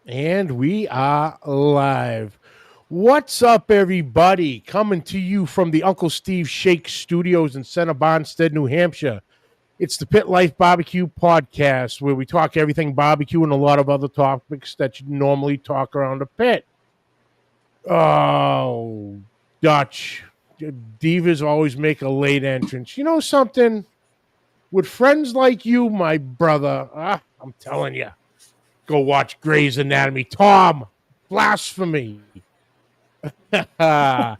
And we are live. What's up, everybody? Coming to you from the Uncle Steve Shake Studios in Center Bonstead, New Hampshire. It's the Pit Life Barbecue Podcast, where we talk everything barbecue and a lot of other topics that you normally talk around the pit. Oh, Dutch. Divas always make a late entrance. You know something? With friends like you, my brother, I'm telling you, go watch Grey's Anatomy. Tom, blasphemy. But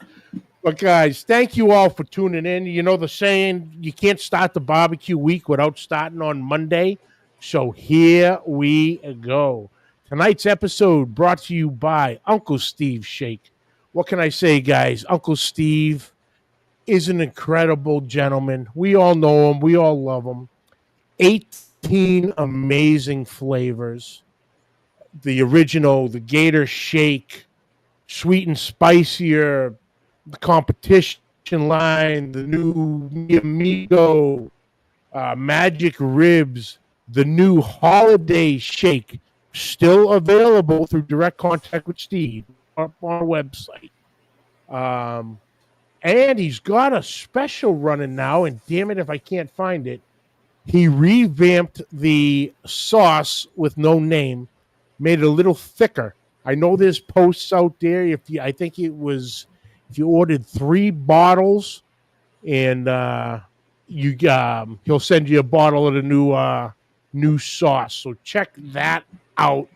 guys, thank you all for tuning in. You know the saying, you can't start the barbecue week without starting on Monday. So here we go. Tonight's episode brought to you by Uncle Steve Shake. What can I say, guys? Uncle Steve is an incredible gentleman. We all know him. We all love him. 18 amazing flavors. The original, the Gator Shake, sweet and spicier, the competition line, the new Amigo, Magic Ribs, the new Holiday Shake, still available through direct contact with Steve up on our website. And he's got a special running now, and damn it if I can't find it. He revamped the sauce with no name, made it a little thicker. I know there's posts out there. I think it was if you ordered 3 bottles, and he'll send you a bottle of the new sauce. So check that out.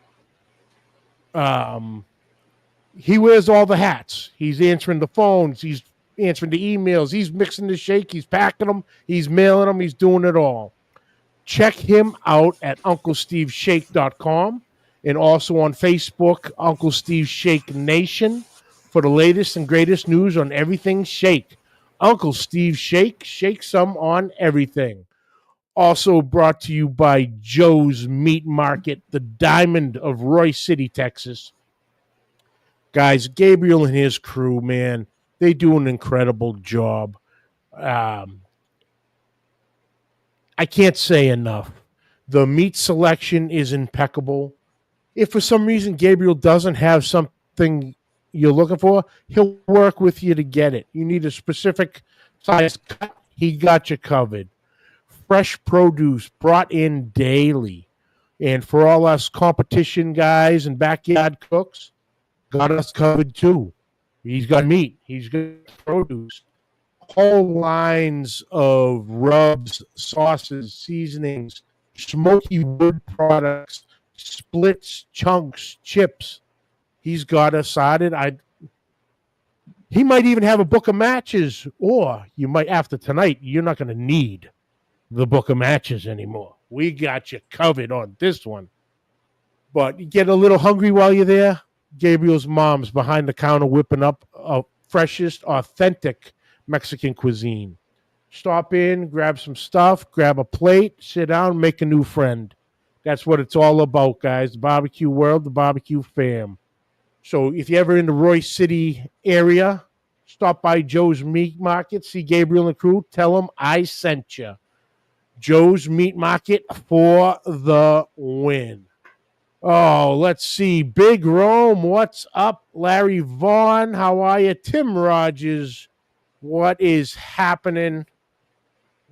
He wears all the hats. He's answering the phones. He's answering the emails. He's mixing the shake. He's packing them. He's mailing them. He's doing it all. Check him out at UncleSteveShake.com and also on Facebook, Uncle Steve Shake Nation, for the latest and greatest news on everything shake. Uncle Steve Shake, shake some on everything. Also brought to you by Joe's Meat Market, the diamond of Roy City, Texas. Guys, Gabriel and his crew, man, they do an incredible job. I can't say enough. The meat selection is impeccable. If for some reason Gabriel doesn't have something you're looking for, he'll work with you to get it. You need a specific size cut, he got you covered. Fresh produce brought in daily. And for all us competition guys and backyard cooks, got us covered too. He's got meat. He's got produce. Whole lines of rubs, sauces, seasonings, smoky wood products, splits, chunks, chips. He's got us sorted. He might even have a book of matches, or you might, after tonight, you're not going to need the book of matches anymore. We got you covered on this one. But you get a little hungry while you're there, Gabriel's mom's behind the counter whipping up a freshest, authentic Mexican cuisine. Stop in, grab some stuff, grab a plate, sit down, make a new friend. That's what it's all about, guys. The barbecue world, the barbecue fam. So if you're ever in the Roy City area, stop by Joe's Meat Market, see Gabriel and the crew, tell them I sent you. Joe's Meat Market for the win. Oh, let's see. Big Rome, what's up? Larry Vaughn, how are you? Tim Rogers, what is happening?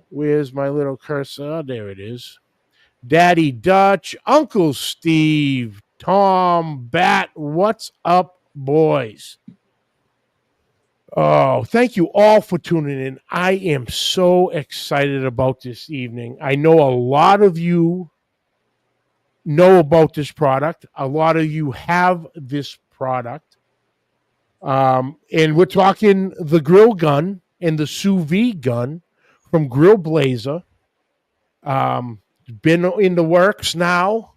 Where's my little cursor? Oh, there it is. Daddy Dutch, Uncle Steve, Tom, Bat, what's up, boys? Oh, thank you all for tuning in. I am so excited about this evening. I know a lot of you know about this product. A lot of you have this product. And we're talking the grill gun and the Sous Vide gun from Grill Blazer. Been in the works now,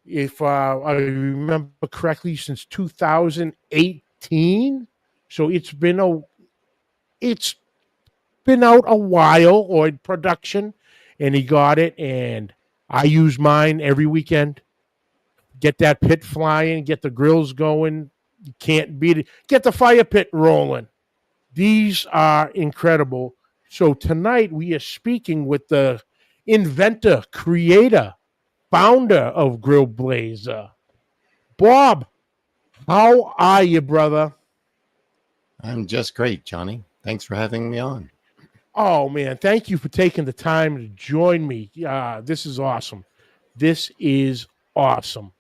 if I remember correctly, since 2018. So it's been out a while, or in production, and he got it, and I use mine every weekend. Get that pit flying, get the grills going. You can't beat it. Get the fire pit rolling. These are incredible. So tonight we are speaking with the inventor, creator, founder of Grill Blazer, Bob, how are you, brother? I'm just great, Johnny. Thanks for having me on. Oh man, thank you for taking the time to join me. This is awesome. This is awesome.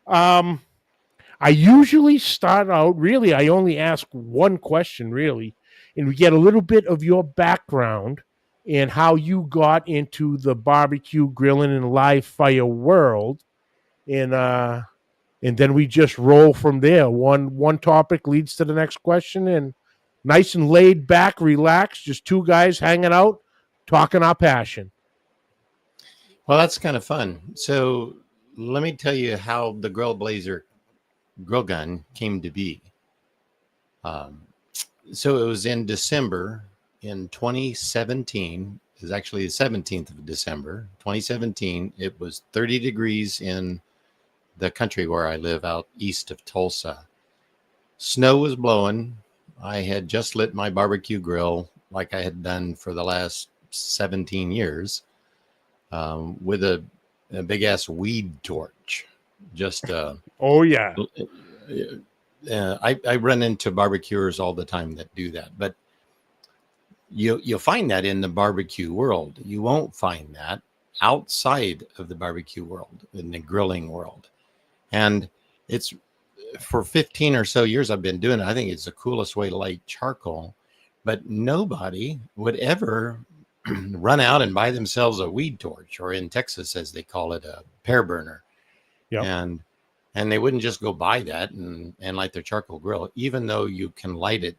Um, I usually start out, really, I only ask one question, really, and we get a little bit of your background and how you got into the barbecue, grilling, and live fire world. And and then we just roll from there. One topic leads to the next question, and nice and laid back, relaxed, just two guys hanging out, talking our passion. Well, that's kind of fun. So let me tell you how the Grill Blazer grill gun came to be. Um, so it was in December in 2017. It was actually the 17th of December, 2017. It was 30 degrees in the country where I live out east of Tulsa. Snow was blowing. I had just lit my barbecue grill like I had done for the last 17 years with a big ass weed torch. Just, Oh yeah. I run into barbecuers all the time that do that, but you'll find that in the barbecue world. You won't find that outside of the barbecue world, in the grilling world. And it's for 15 or so years I've been doing it. I think it's the coolest way to light charcoal, but nobody would ever run out and buy themselves a weed torch, or in Texas, as they call it, a pear burner. Yep. And they wouldn't just go buy that and light their charcoal grill, even though you can light it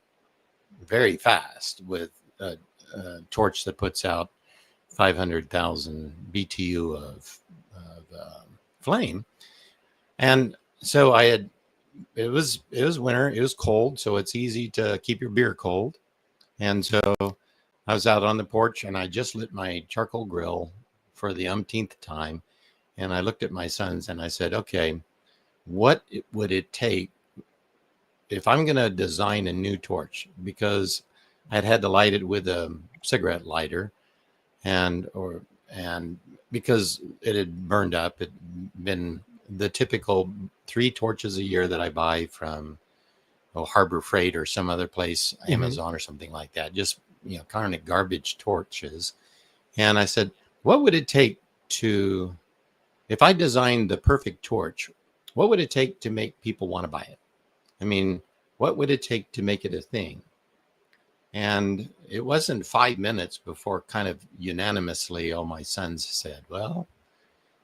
very fast with a torch that puts out 500,000 BTU of flame. And so it was winter, it was cold, so it's easy to keep your beer cold. And so I was out on the porch and I just lit my charcoal grill for the umpteenth time. And I looked at my sons and I said, okay, what would it take if I'm going to design a new torch? Because I'd had to light it with a cigarette lighter, and because it had burned up, it'd been the typical 3 torches a year that I buy from Harbor Freight or some other place, Amazon or something like that. Just, kind of garbage torches. And I said, what would it take to, if I designed the perfect torch, what would it take to make people want to buy it? I mean, what would it take to make it a thing? And it wasn't 5 minutes before kind of unanimously all my sons said, well,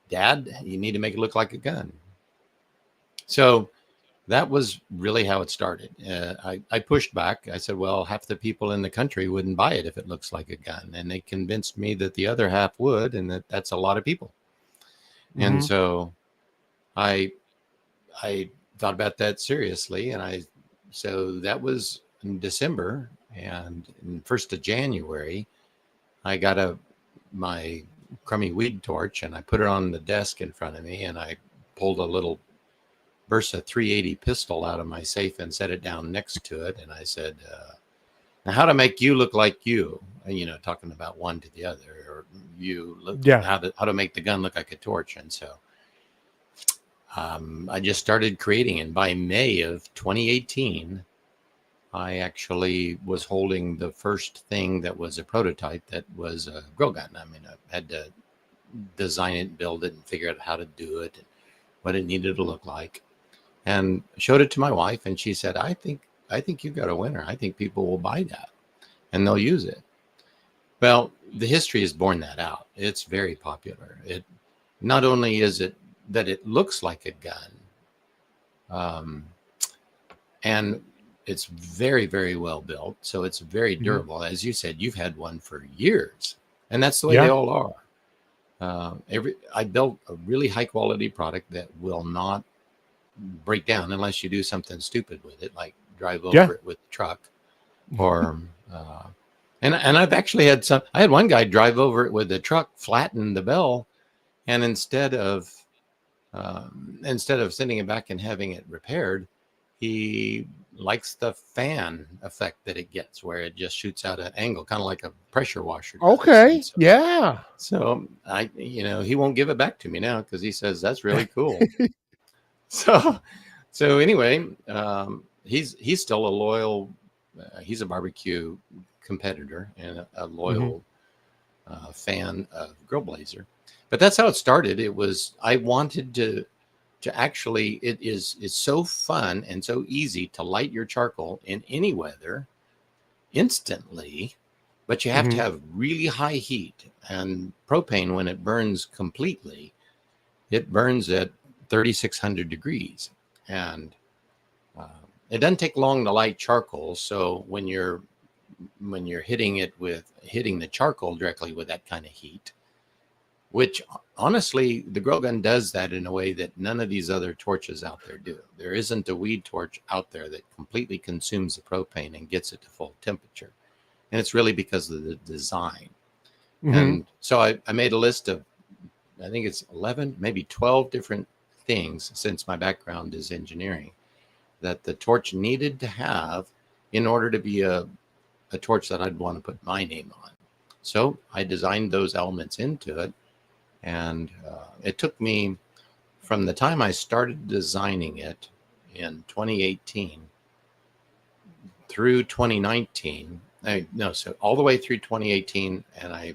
Dad, you need to make it look like a gun. So that was really how it started. I pushed back. I said, well, half the people in the country wouldn't buy it if it looks like a gun. And they convinced me that the other half would, and that's a lot of people. Mm-hmm. And so I thought about that seriously. And so that was in December, and in 1st of January, I got my crummy weed torch and I put it on the desk in front of me, and I pulled a little Bursa 380 pistol out of my safe and set it down next to it. And I said, now how to make you look like you, and, talking about one to the other, or you look, how to make the gun look like a torch. And so I just started creating. And by May of 2018, I actually was holding the first thing that was a prototype that was a grill gun. I mean, I had to design it, build it, and figure out how to do it, and what it needed to look like, and showed it to my wife. And she said, I think you got a winner. I think people will buy that and they'll use it. Well, the history has borne that out. It's very popular. It not only is it that it looks like a gun, and it's very, very well built. So it's very durable. Mm-hmm. As you said, you've had one for years, and that's the way they all are. I built a really high quality product that will not break down unless you do something stupid with it, like drive over it with a truck, or and I've actually had I had one guy drive over it with a truck, flatten the bell, and instead of sending it back and having it repaired, he likes the fan effect that it gets, where it just shoots out an angle, kind of like a pressure washer does. Okay. So he won't give it back to me now because he says that's really cool. So anyway, he's still a loyal. He's a barbecue competitor and a Hmm. loyal fan of Grill Blazer. But that's how it started. It was I wanted to actually. It's so fun and so easy to light your charcoal in any weather instantly, but you have to Hmm. have really high heat. And propane, when it burns completely, it burns at 3,600 degrees. And uh, it doesn't take long to light charcoal. So when you're hitting the charcoal directly with that kind of heat, which honestly, the grill gun does that in a way that none of these other torches out there do. There isn't a weed torch out there that completely consumes the propane and gets it to full temperature. And it's really because of the design. Hmm. And so I made a list of, I think it's 11, maybe 12 different things, since my background is engineering, that the torch needed to have in order to be a torch that I'd want to put my name on. So I designed those elements into it. And it took me from the time I started designing it in 2018 through 2019. So all the way through 2018. And I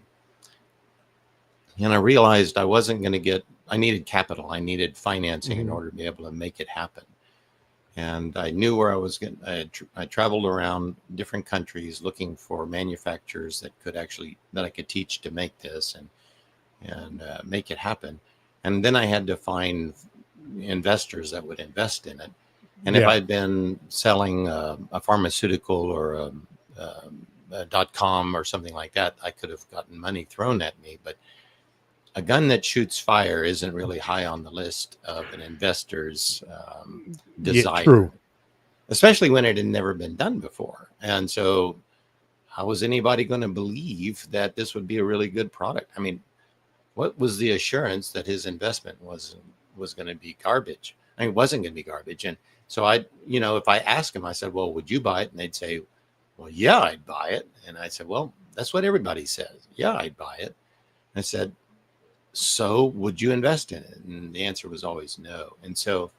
realized I wasn't going to I needed capital. I needed financing in Hmm. order to be able to make it happen. And I knew where I was going. I traveled around different countries looking for manufacturers that I could teach to make this and make it happen. And then I had to find investors that would invest in it. And if Yeah. I'd been selling a pharmaceutical or a .com or something like that, I could have gotten money thrown at me. But a gun that shoots fire isn't really high on the list of an investor's Yeah. desire, True. especially when it had never been done before. And so, how was anybody going to believe that this would be a really good product? I mean, what was the assurance that his investment was going to be garbage? I mean, it wasn't going to be garbage. And so if I asked him, I said, "Well, would you buy it?" And they'd say, "Well, yeah, I'd buy it." And I said, "Well, that's what everybody says. Yeah, I'd buy it." And I said, "So would you invest in it?" And the answer was always no. And so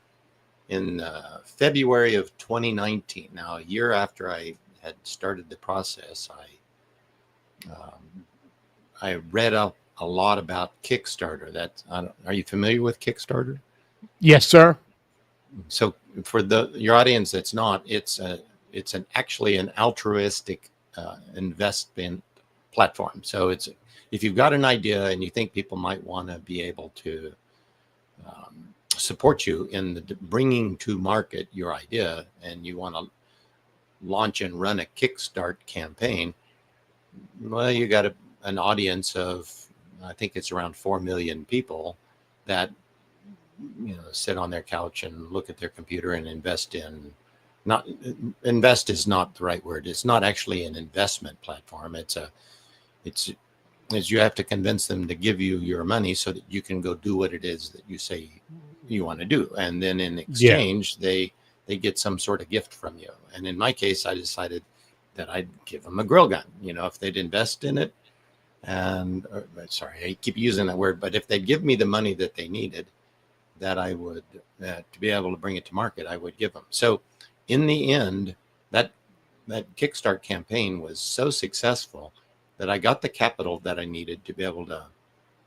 in February of 2019, now a year after I had started the process, I read up a lot about Kickstarter. Are you familiar with Kickstarter? Yes, sir. So for your audience that's not, it's actually an altruistic investment platform. So if you've got an idea and you think people might want to be able to support you in bringing to market your idea, and you want to launch and run a Kickstart campaign, well, you got an audience of, I think it's around 4 million people that sit on their couch and look at their computer and not invest is not the right word. It's not actually an investment platform. It's is you have to convince them to give you your money so that you can go do what it is that you say you want to do, and then in Yeah. exchange they get some sort of gift from you. And in my case, I decided that I'd give them a grill gun, if they'd invest in it. And sorry, I keep using that word, but if they'd give me the money that they needed, that I would to be able to bring it to market, I would give them. So in the end, that Kickstart campaign was so successful that I got the capital that I needed to be able to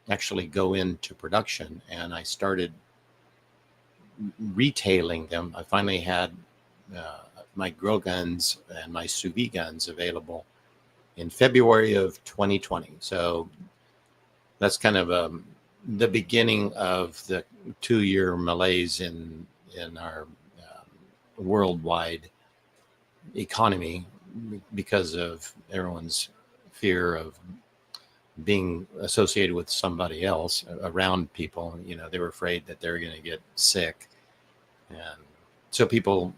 actually go into production, and I started retailing them. I finally had my grill guns and my sous vide guns available in February of 2020. So that's kind of the beginning of the 2-year malaise in our worldwide economy because of everyone's fear of being associated with somebody else around people. They were afraid that they were going to get sick. And so people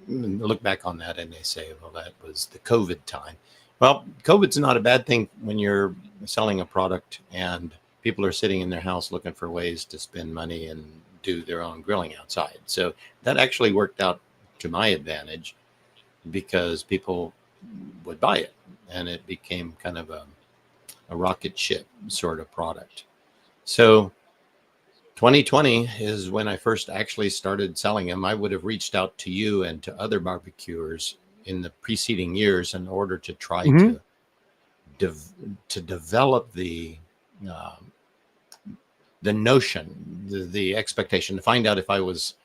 look back on that and they say, well, that was the COVID time. Well, COVID's not a bad thing when you're selling a product and people are sitting in their house looking for ways to spend money and do their own grilling outside. So that actually worked out to my advantage because people would buy it, and it became kind of a rocket ship sort of product. So 2020 is when I first actually started selling them. I would have reached out to you and to other barbecuers in the preceding years in order to try Mm-hmm. to develop the notion, the expectation, to find out if I was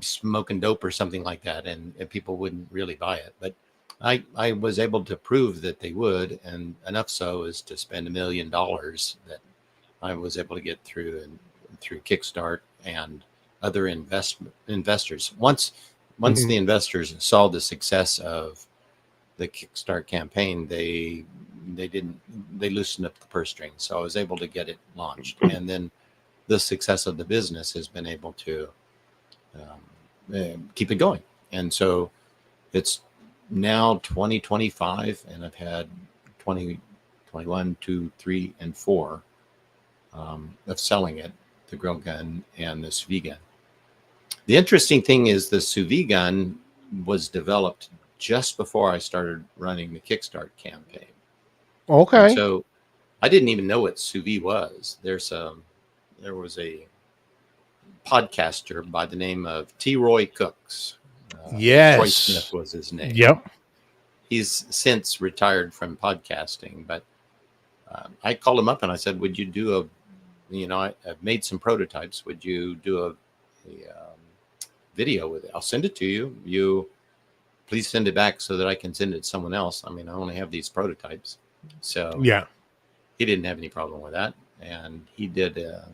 smoking dope or something like that, and people wouldn't really buy it. But I was able to prove that they would, and enough so as to spend $1 million that I was able to get through Kickstart and other investors. Once Mm-hmm. the investors saw the success of the Kickstart campaign, they loosened up the purse strings. So I was able to get it launched, and then the success of the business has been able to keep it going. And so it's now 2025, and I've had 20, 21, 2, 3, and 4 of selling it, the grill gun and the sous vide gun. The interesting thing is the sous vide gun was developed just before I started running the Kickstart campaign. Okay. And so I didn't even know what sous vide was. There was a podcaster by the name of T. Roy Cooks. Yes. Troy Smith was his name. Yep. He's since retired from podcasting, but I called him up and I said, would you do I've made some prototypes. Would you do a video with it? I'll send it to you. You please send it back so that I can send it to someone else. I mean, I only have these prototypes. So Yeah. he didn't have any problem with that. And he did a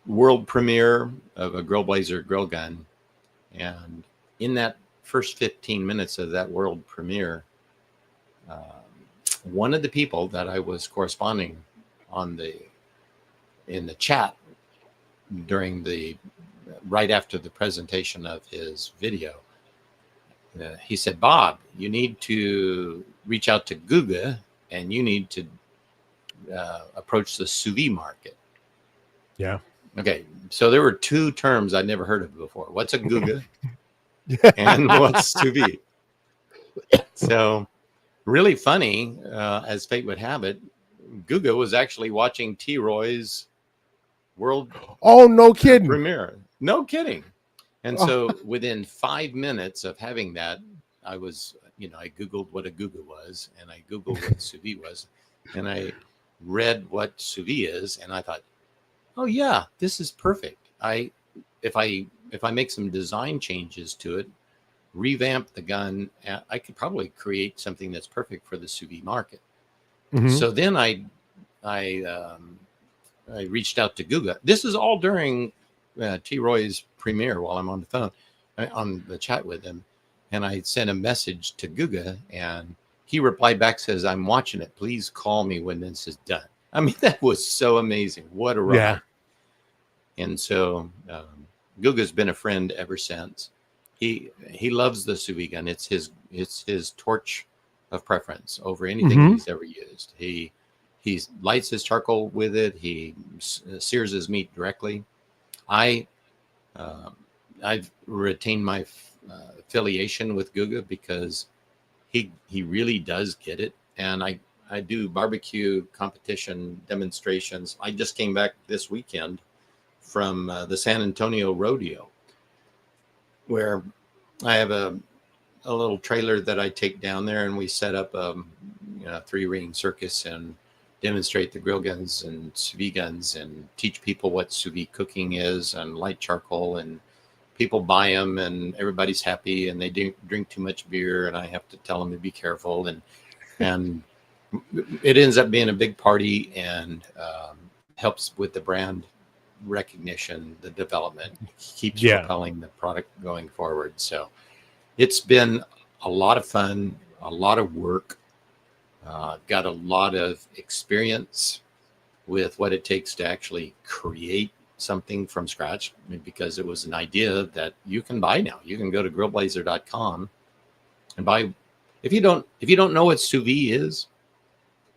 world premiere of a Grill Blazer grill gun. And in that first 15 minutes of that world premiere, one of the people that I was corresponding in the chat right after the presentation of his video, he said, Bob, you need to reach out to Guga and you need to approach the sous vide market. Yeah. Okay, so there were two terms I'd never heard of before. What's a Guga and what's sous vide? So really funny, as fate would have it, Guga was actually watching T. Roy's world No kidding. premiere. No kidding. And so within 5 minutes of having that, I was, I Googled what a Guga was, and I Googled what sous vide was, and I read what sous vide is, and I thought, oh yeah, this is perfect. If I make some design changes to it, revamp the gun, I could probably create something that's perfect for the sous vide market. Mm-hmm. So then I reached out to Guga. This is all during T. Roy's premiere while I'm on the phone, on the chat with him. And I sent a message to Guga, and he replied back, says, I'm watching it. Please call me when this is done. I mean, that was so amazing. What a ride. Yeah. And so Guga's been a friend ever since. He loves the sous vide gun. It's his torch of preference over anything he's ever used. He lights his charcoal with it. He sears his meat directly. I've retained my affiliation with Guga because he really does get it. And I do barbecue competition demonstrations. I just came back this weekend from the San Antonio Rodeo, where I have a little trailer that I take down there, and we set up a 3-ring circus and demonstrate the grill guns and sous vide guns and teach people what sous vide cooking is and light charcoal, and people buy them and everybody's happy, and they drink too much beer and I have to tell them to be careful, and it ends up being a big party and helps with the brand recognition, the development, keeps propelling the product going forward. So it's been a lot of fun, a lot of work. Got a lot of experience with what it takes to actually create something from scratch, because it was an idea that you can buy now. You can go to grillblazer.com and buy. If you don't know what sous vide is,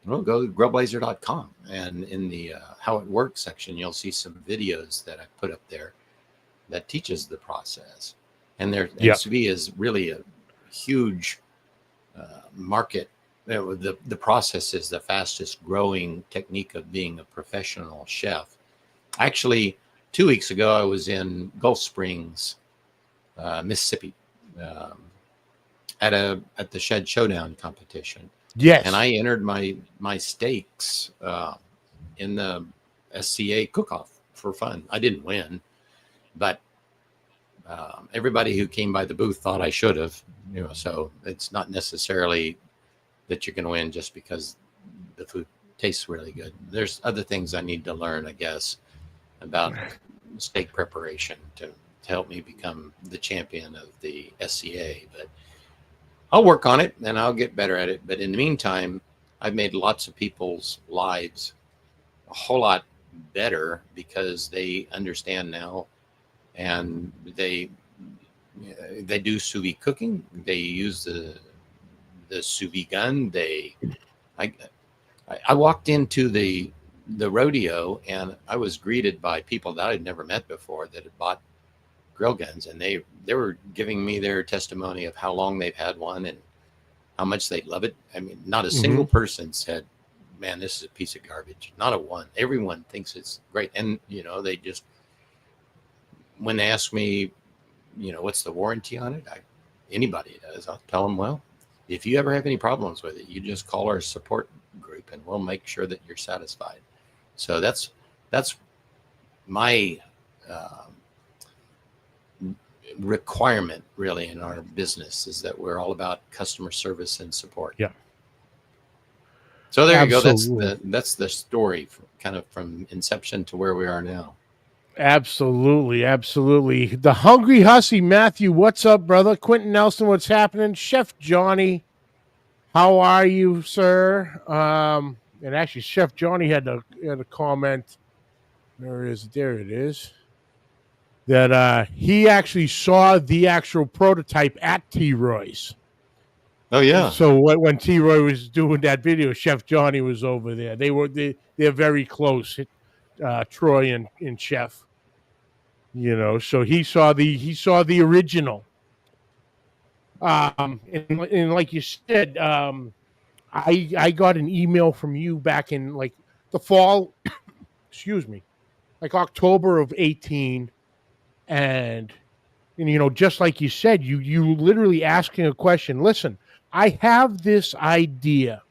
well, go to grillblazer.com, and in the how it works section, you'll see some videos that I put up there that teaches the process. And sous vide is really a huge market the process is the fastest growing technique of being a professional chef. Actually, 2 weeks ago, I was in Gulf Springs, Mississippi, um, at the Shed Showdown competition, Yes. and I entered my steaks in the SCA cook-off for fun. I didn't win, but everybody who came by the booth thought I should have. So it's not necessarily that you're going to win just because the food tastes really good. There's other things I need to learn, I guess, about steak preparation to help me become the champion of the SCA. But I'll work on it and I'll get better at it. But in the meantime, I've made lots of people's lives a whole lot better because they understand now, and they do sous vide cooking. They use the sous vide gun. I walked into the rodeo and I was greeted by people that I'd never met before that had bought grill guns, and they were giving me their testimony of how long they've had one and how much they love it. I mean, not a single person said, "Man, this is a piece of garbage." Not a one. Everyone thinks it's great, and they just, when they ask me, what's the warranty on it, anybody does, I'll tell them, well, if you ever have any problems with it, you just call our support group and we'll make sure that you're satisfied. So that's my requirement really in our business, is that we're all about customer service and support. Yeah. So there Absolutely. you go. That's the story, kind of from inception to where we are now. Absolutely, absolutely. The Hungry Hussy, Matthew, what's up, brother? Quentin Nelson, what's happening? Chef Johnny, how are you, sir? And actually, Chef Johnny had a comment. There it is. That he actually saw the actual prototype at T. Roy's. Oh yeah. So when T. Roy was doing that video, Chef Johnny was over there. They're very close. Troy and Chef. So he saw the original. And like you said, I got an email from you back in like the fall, excuse me, like October of 2018, and just like you said, you literally asking a question. Listen, I have this idea,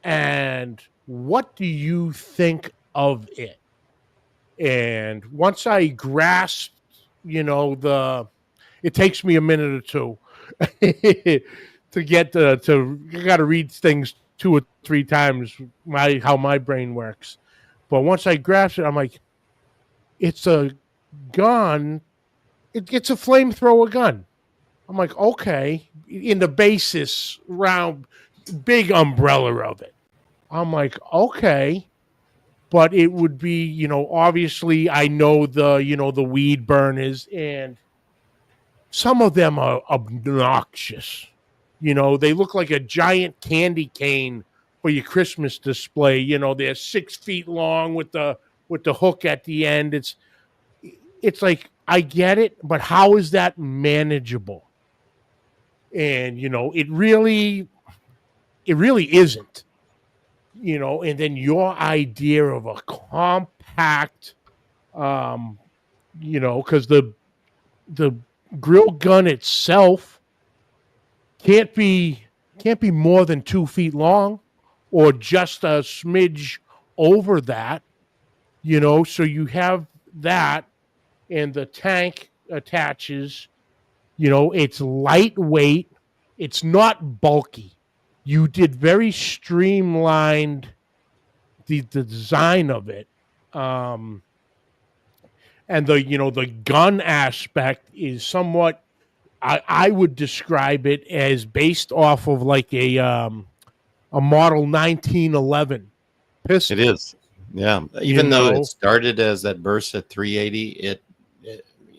and what do you think of it? And once I grasped, it takes me a minute or two to get to you got to read things 2 or 3 times how my brain works. But once I grasp it, I'm like, it's a gun. It's a flamethrower gun. I'm like, okay, in the basis round, big umbrella of it. I'm like, okay, but it would be, obviously I know the weed burners, and some of them are obnoxious. They look like a giant candy cane for your Christmas display. They're 6 feet long with the hook at the end. It's like, I get it, but how is that manageable? And it really isn't. And then your idea of a compact, because the grill gun itself can't be more than 2 feet long, or just a smidge over that. So you have that, and the tank attaches. It's lightweight. It's not bulky. You did very streamlined the design of it. And the gun aspect is somewhat, I would describe it as based off of like a model 1911 pistol. It is. Yeah. Even though it started as that Bursa 380,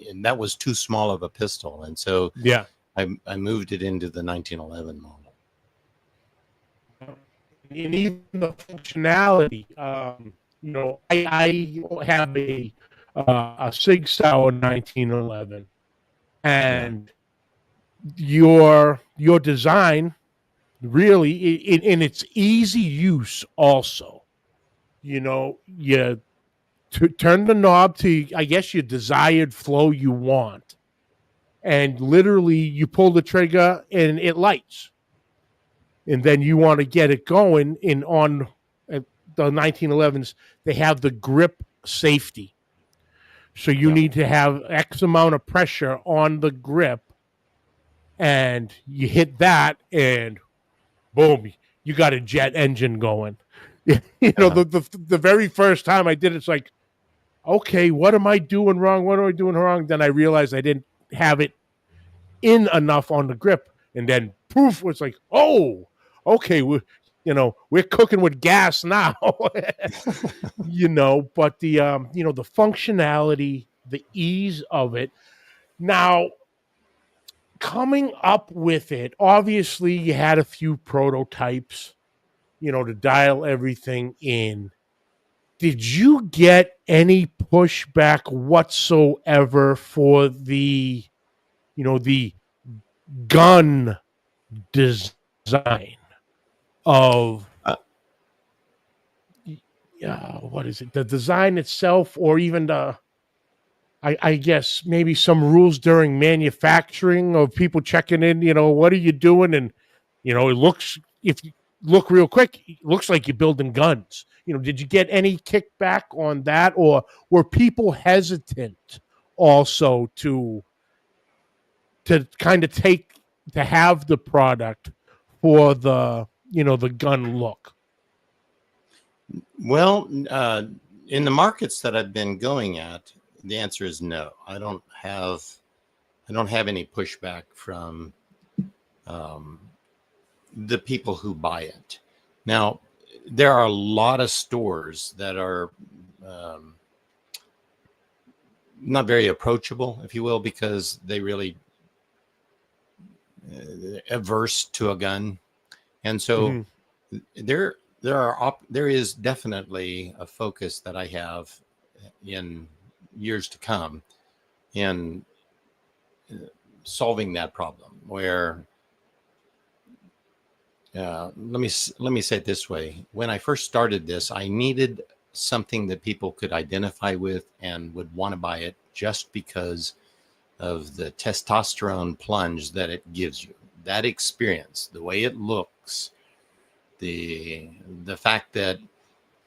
and that was too small of a pistol. And so yeah, I moved it into the 1911 model. And even the functionality, I have a Sig Sauer 1911, and your design, really, and it's easy use also. You turn the knob to, I guess, your desired flow you want, and literally you pull the trigger and it lights, and then you want to get it going. In on the 1911s, they have the grip safety, so you Yeah. need to have X amount of pressure on the grip, and you hit that, and boom, you got a jet engine going. Uh, The very first time I did it, it's like, okay, what am I doing wrong? What am I doing wrong? Then I realized I didn't have it in enough on the grip, and then poof, it's like, oh, okay, we're cooking with gas now. But the functionality, the ease of it. Now, coming up with it, obviously you had a few prototypes, to dial everything in. Did you get any pushback whatsoever for the gun design of, uh, what is it? The design itself, or even I guess maybe some rules during manufacturing of people checking in, what are you doing? And, it looks, if you look real quick, it looks like you're building guns. Did you get any kickback on that, or were people hesitant also to kind of to have the product for the gun look? well, in the markets that I've been going at, the answer is no. I don't have any pushback from um, the people who buy it. Now, there are a lot of stores that are um, not very approachable, if you will, because they really averse to a gun, and so Mm-hmm. there is definitely a focus that I have in years to come in solving that problem. Where let me say it this way: when I first started this, I needed something that people could identify with and would want to buy it just because of the testosterone plunge that it gives you. That experience, the way it looks, the fact that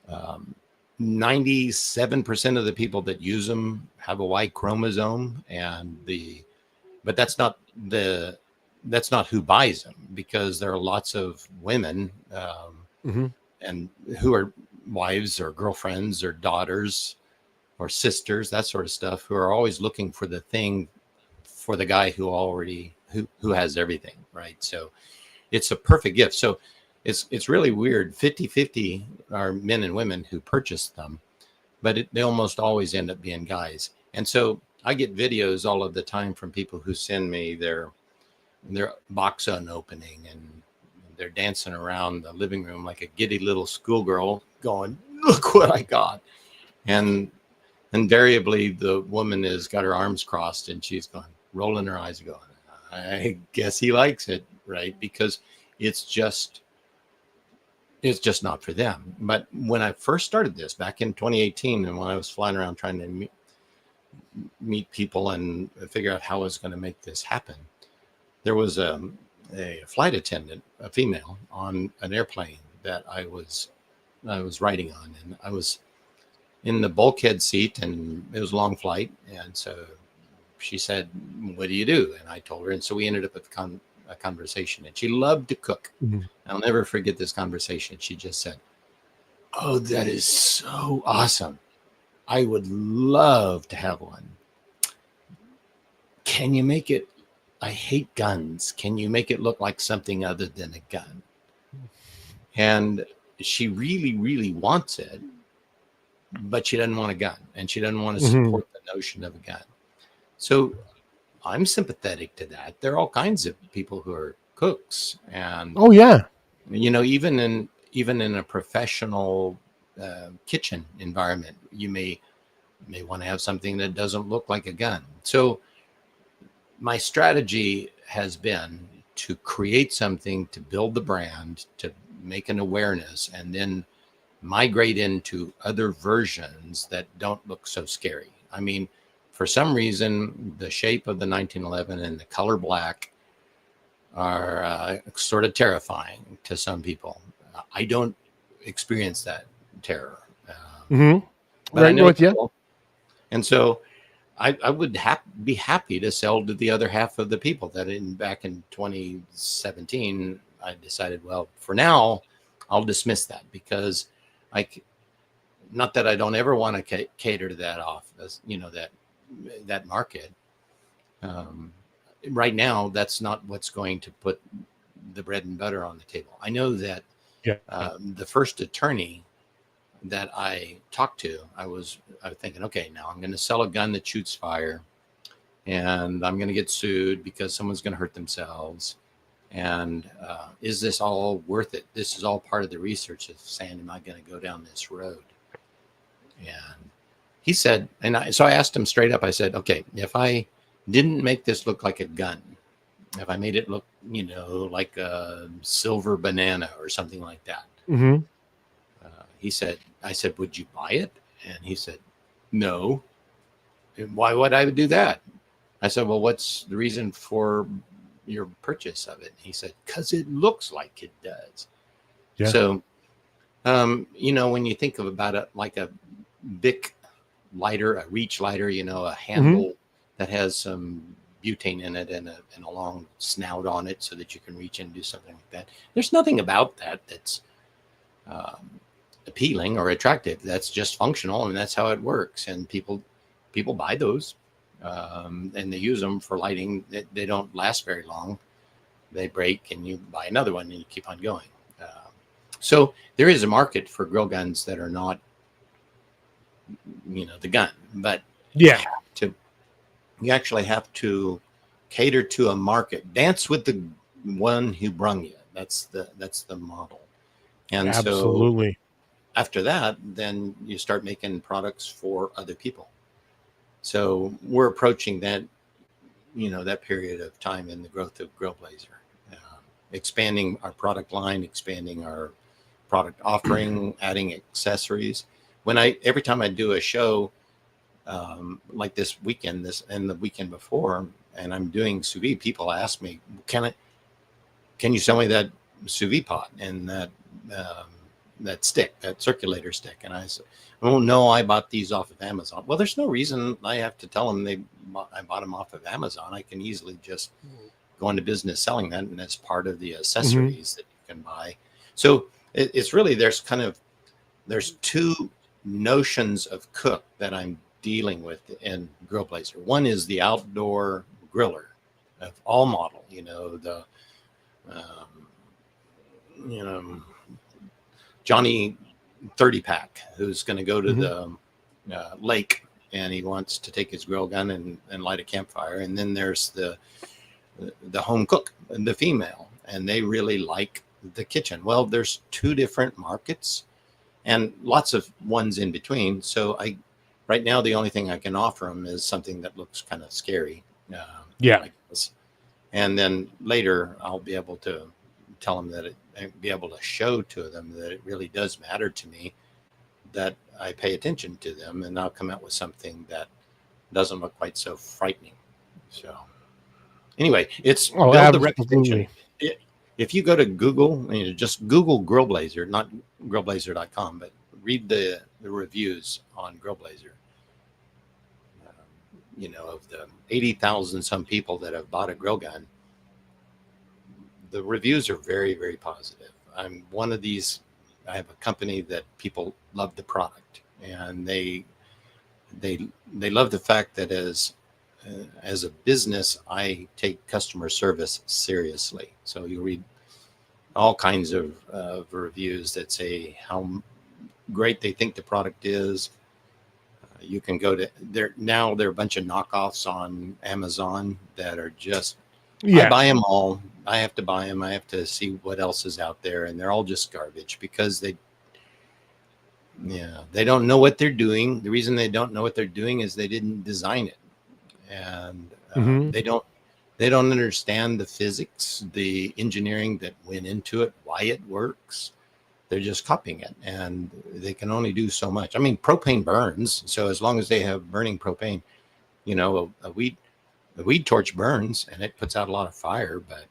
um, 97% of the people that use them have a Y chromosome, but that's not who buys them, because there are lots of women Mm-hmm. and who are wives or girlfriends or daughters or sisters, that sort of stuff, who are always looking for the thing for the guy who has everything, right? So it's a perfect gift. So it's really weird. 50-50 are men and women who purchase them, but they almost always end up being guys. And so I get videos all of the time from people who send me their box unopening, and they're dancing around the living room like a giddy little schoolgirl going, look what I got. And invariably the woman has got her arms crossed and she's going, rolling her eyes, going, I guess he likes it, right? Because it's just not for them. But when I first started this back in 2018, and when I was flying around trying to meet people and figure out how I was going to make this happen, there was a flight attendant, a female, on an airplane that I was riding on, and I was in the bulkhead seat, and it was a long flight. And so she said, what do you do? And I told her. And so we ended up with a conversation, and she loved to cook. Mm-hmm. I'll never forget this conversation. She just said, oh, that is so awesome. I would love to have one. Can you make it? I hate guns. Can you make it look like something other than a gun? And she really, really wants it, but she doesn't want a gun, and she doesn't want to Mm-hmm. support the notion of a gun. So I'm sympathetic to that. There are all kinds of people who are cooks, and Oh yeah. even in a professional kitchen environment, you may want to have something that doesn't look like a gun. So my strategy has been to create something, to build the brand, to make an awareness, and then migrate into other versions that don't look so scary. I mean, for some reason, the shape of the 1911 and the color black are sort of terrifying to some people. I don't experience that terror, Mm-hmm. but I Right know with you. people. And so I would be happy to sell to the other half of the people that back in 2017, I decided, well, for now, I'll dismiss that because not that I don't ever want to cater to that that market. Um, right now, that's not what's going to put the bread and butter on the table. I know that Yeah. the first attorney that I talked to, I was thinking, okay, now I'm going to sell a gun that shoots fire, and I'm going to get sued because someone's going to hurt themselves. And is this all worth it? This is all part of the research of saying, am I going to go down this road? And he said, so I asked him straight up, I said, okay, if I didn't make this look like a gun, if I made it look, like a silver banana or something like that, Mm-hmm. I said, would you buy it? And he said, no. And why would I do that? I said, well, what's the reason for your purchase of it? He said, because it looks like it does. Yeah. So, when you think about it like a Bic lighter, a reach lighter, a handle that has some butane in it and a long snout on it so that you can reach in and do something like that. There's nothing about that that's appealing or attractive. That's just functional, and that's how it works. And people buy those, and they use them for lighting. They don't last very long. They break, and you buy another one, and you keep on going. So there is a market for grill guns that are not, the gun, but Yeah. you actually have to cater to a market. Dance with the one who brung you. That's the model. And so Absolutely. after that, then you start making products for other people. So we're approaching that, that period of time in the growth of Grill Blazer, expanding our product line, expanding our product offering, adding accessories. Every time I do a show, like this weekend, and the weekend before, and I'm doing sous vide, people ask me, can you sell me that sous vide pot and that stick, that circulator stick? And I said, oh no, I bought these off of Amazon. Well, there's no reason I have to tell them I bought them off of Amazon. I can easily just go into business selling that, and that's part of the accessories that you can buy. So it's really, there's two notions of cook that I'm dealing with in Grill Blazer. One is the outdoor griller of all model, the Johnny 30 pack who's going to go to the lake, and he wants to take his grill gun and light a campfire. And then there's the home cook, the female, and they really like the kitchen. Well, there's two different markets and lots of ones in between. So right now, the only thing I can offer them is something that looks kind of scary. Like this. And then later I'll be able to tell them that be able to show to them that it really does matter to me, that I pay attention to them, and I'll come out with something that doesn't look quite so frightening. So anyway, it's build the reputation. If you go to Google, just Google Grill Blazer, not grillblazer.com, but read the reviews on Grill Blazer. Of the 80,000 some people that have bought a grill gun, the reviews are very, very positive. I'm one of these. I have a company that people love the product, and they love the fact that as a business, I take customer service seriously. So you read all kinds of reviews that say how great they think the product is. You can go to there now. There are a bunch of knockoffs on Amazon that are just. I buy them all. I have to buy them. I have to see what else is out there, and they're all just garbage because they don't know what they're doing. The reason they don't know what they're doing is they didn't design it, and they don't They don't understand the physics, the engineering that went into it, why it works. They're just copying it, and they can only do so much. I mean, propane burns, so as long as they have burning propane, a weed torch burns and it puts out a lot of fire, but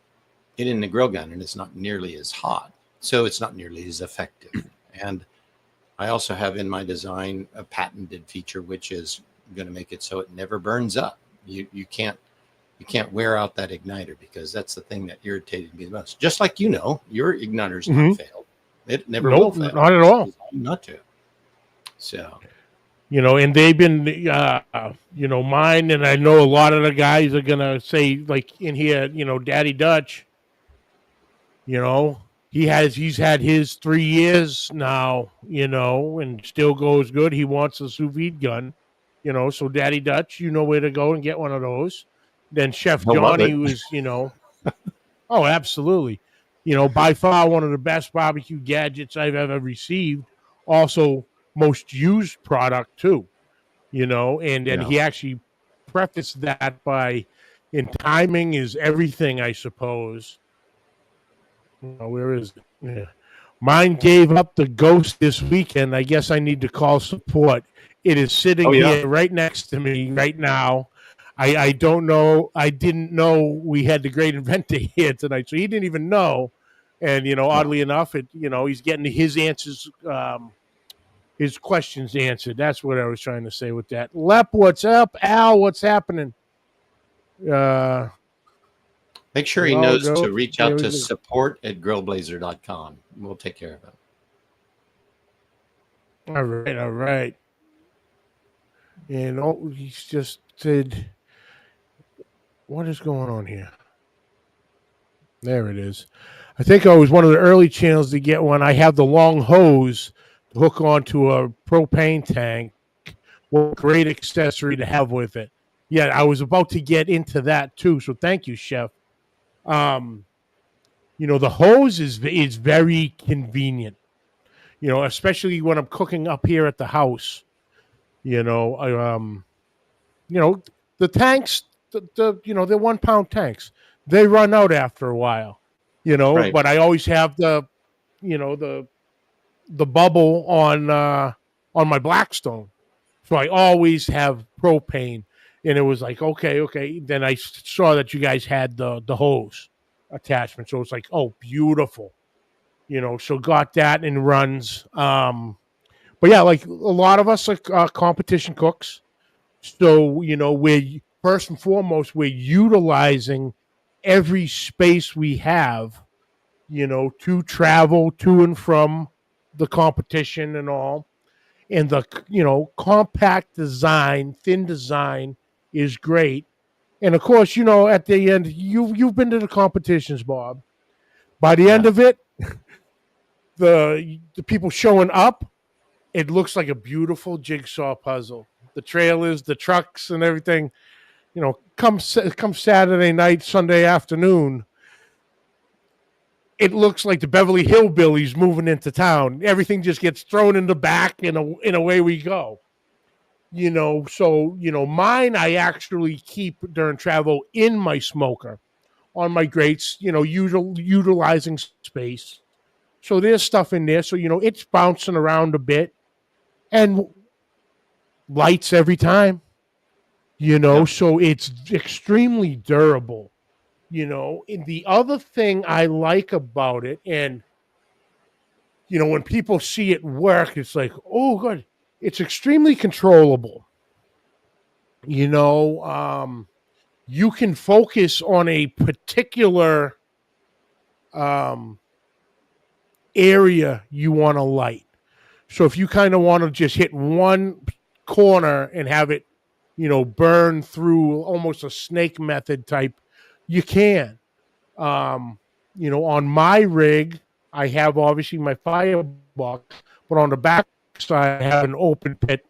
get in the grill gun and it's not nearly as hot, so it's not nearly as effective. And I also have in my design a patented feature which is going to make it so it never burns up. You can't wear out that igniter, because that's the thing that irritated me the most. Just like your igniter's not failed. It never will fail. Not at all. Not to. So, and they've been, mine, and I know a lot of the guys are gonna say, like in here, Daddy Dutch. He's had his 3 years now, and still goes good. He wants a sous vide gun, So Daddy Dutch, you know where to go and get one of those. Then Chef Johnny was, oh, absolutely. By far one of the best barbecue gadgets I've ever received. Also, most used product too, and he actually prefaced that by, and timing is everything, I suppose. Where is it? Yeah. Mine gave up the ghost this weekend. I guess I need to call support. It is sitting here right next to me right now. I don't know. I didn't know we had the great inventor here tonight, so he didn't even know. And oddly enough, he's getting his answers, his questions answered. That's what I was trying to say with that. Lep, what's up? Al, what's happening? Make sure he knows to reach out to support@grillblazer.com. We'll take care of it. All right. And he's just said, what is going on here? There it is. I think I was one of the early channels to get one. I have the long hose to hook onto a propane tank. What a great accessory to have with it. Yeah, I was about to get into that too. So thank you, Chef. The hose is very convenient. Especially when I'm cooking up here at the house. The tanks, they're 1 pound tanks. They run out after a while, Right. But I always have the bubble on my Blackstone, so I always have propane. And it was like, okay. Then I saw that you guys had the hose attachment, so it's like, oh, beautiful, So got that and runs. But yeah, like a lot of us are competition cooks. So, we're first and foremost, we're utilizing every space we have, to travel to and from the competition and all. And the, compact design, thin design is great. And of course, at the end, you've been to the competitions, Bob. By the end of it, the people showing up, it looks like a beautiful jigsaw puzzle. The trailers, the trucks, and everything. Come Saturday night, Sunday afternoon, it looks like the Beverly Hillbillies moving into town. Everything just gets thrown in the back, and away we go. So mine I actually keep during travel in my smoker, on my grates. Utilizing space. So there's stuff in there. So it's bouncing around a bit. And lights every time, so it's extremely durable, And the other thing I like about it, and, when people see it work, it's like, oh, good. It's extremely controllable. You can focus on a particular area you want to light. So if you kind of want to just hit one corner and have it, burn through almost a snake method type, you can. On my rig, I have obviously my firebox, but on the back side, I have an open pit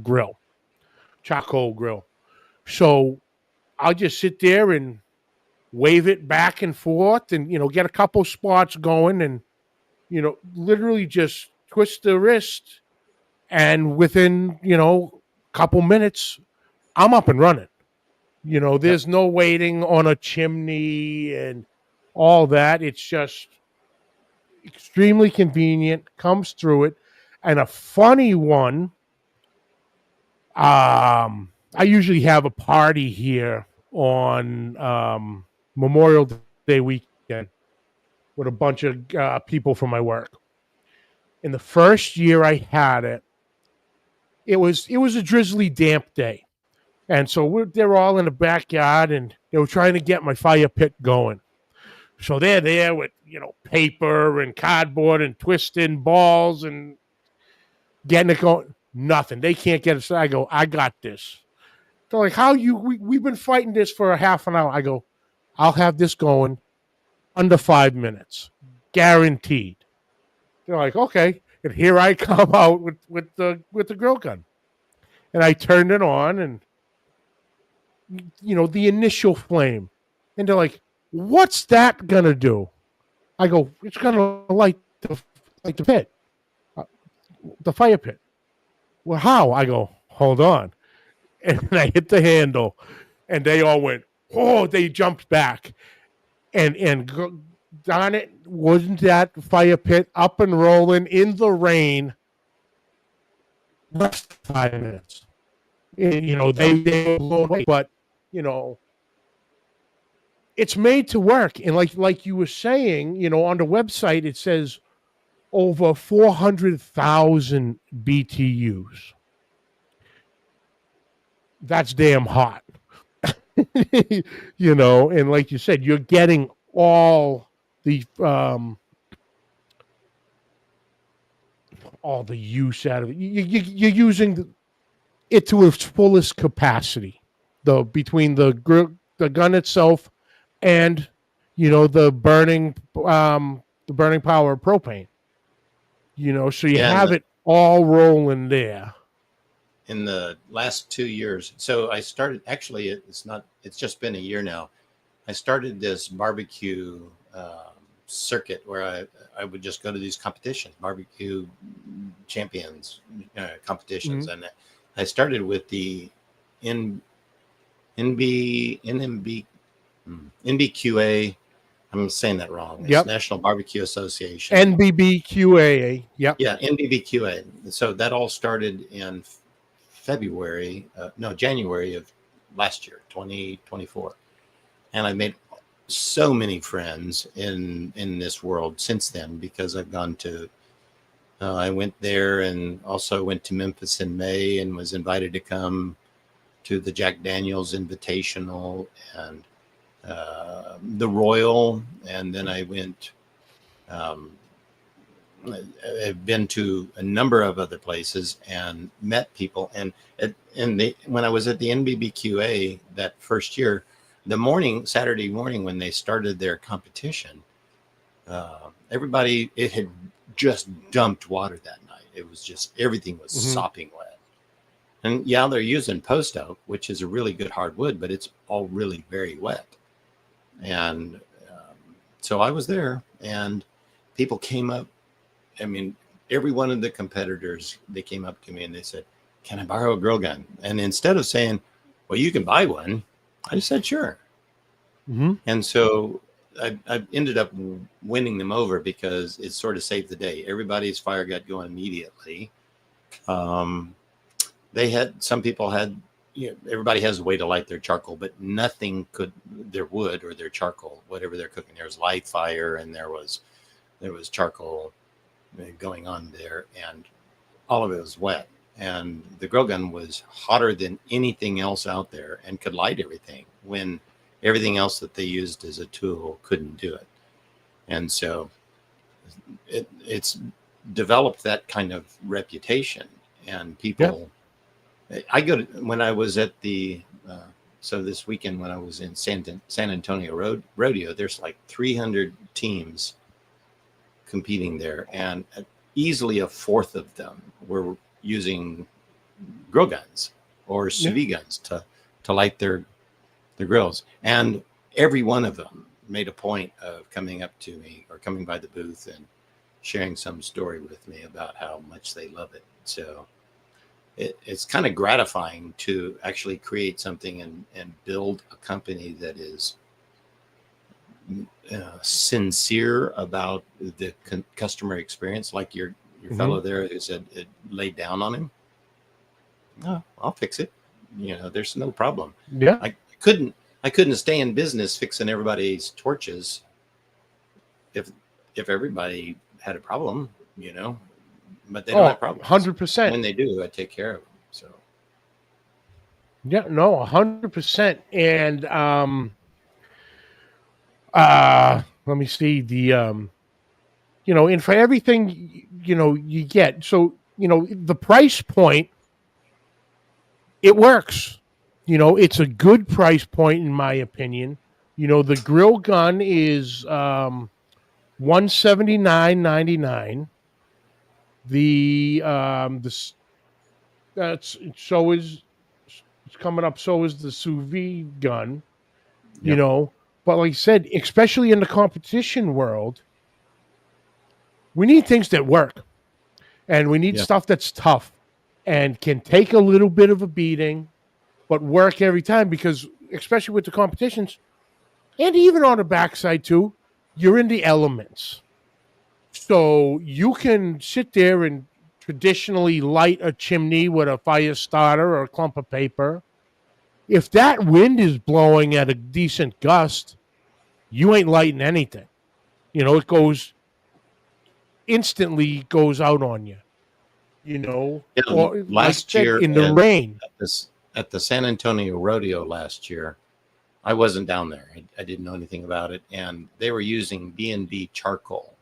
grill, charcoal grill. So I'll just sit there and wave it back and forth and, get a couple spots going and, literally just twist the wrist, and within, couple minutes, I'm up and running. Yep. There's no waiting on a chimney and all that. It's just extremely convenient, comes through it. And a funny one, I usually have a party here on Memorial Day weekend with a bunch of people from my work. In the first year I had it, it was a drizzly, damp day, and so they're all in the backyard, and they were trying to get my fire pit going. So they're there with paper and cardboard and twisting balls and getting it going. Nothing. They can't get it. I go, I got this. They're like, how we've been fighting this for a half an hour. I go, I'll have this going under 5 minutes. Guaranteed. They're like, okay. And here I come out with the grill gun. And I turned it on and the initial flame. And they're like, what's that gonna do? I go, it's gonna light the pit. The fire pit. Well, how? I go, hold on. And I hit the handle, and they all went, oh, they jumped back. And darn it, wasn't that fire pit up and rolling in the rain less than 5 minutes. And, they were blown away, but, it's made to work. And like you were saying, on the website, it says over 400,000 BTUs. That's damn hot. And like you said, you're getting all the use out of it. You're using it to its fullest capacity. Between the gun itself and the burning power of propane. So you have it all rolling there. In the last 2 years, so I started. Actually, it's just been a year now. I started this barbecue circuit where I would just go to these competitions, barbecue champions competitions, and I started with the NBQA. I'm saying that wrong. It's National Barbecue Association. NBBQA. Yep. Yeah, NBBQA. So that all started in January of last year, 2024. And I made so many friends in this world since then, because I've gone to, I went there and also went to Memphis in May and was invited to come to the Jack Daniels Invitational and the Royal. And then I went, I've been to a number of other places and met people. And when I was at the NBBQA that first year, Saturday morning, when they started their competition, it had just dumped water that night. It was just, everything was sopping wet. And they're using post oak, which is a really good hardwood, but it's all really very wet. And so I was there, and people came up. I mean, every one of the competitors, they came up to me and they said, can I borrow a grill gun? And instead of saying, well, you can buy one, I just said, sure. And so I ended up winning them over because it sort of saved the day. Everybody's fire got going immediately. Some people had, everybody has a way to light their charcoal, but nothing their wood or their charcoal, whatever they're cooking. There was live fire, and there was charcoal going on there, and all of it was wet. And the grill gun was hotter than anything else out there and could light everything when everything else that they used as a tool couldn't do it. And so it's developed that kind of reputation, and people. When I was at the so this weekend when I was in San Antonio Rodeo, there's like 300 teams competing there, and easily a fourth of them were using grill guns or sous vide guns to light their grills. And every one of them made a point of coming up to me or coming by the booth and sharing some story with me about how much they love it. So it's kind of gratifying to actually create something and build a company that is sincere about the customer experience, like your fellow there who said it laid down on him. No, I'll fix it. There's no problem. Yeah. I couldn't stay in business fixing everybody's torches if everybody had a problem, but they don't have problems. 100%. When they do, I take care of them. So Yeah, no, 100%. And let me see and for everything you get. So, the price point, it works. It's a good price point in my opinion. The grill gun is $179.99. That's so is it's coming up. So is the sous vide gun. yep. But like I said, especially in the competition world, we need things that work, and we need stuff that's tough and can take a little bit of a beating, but work every time. Because especially with the competitions, and even on the backside too, you're in the elements. So you can sit there and traditionally light a chimney with a fire starter or a clump of paper. If that wind is blowing at a decent gust, you ain't lighting anything. It instantly goes out on you. Or Last like year in the rain. at the San Antonio Rodeo last year, I wasn't down there. I didn't know anything about it, and they were using B&B charcoal,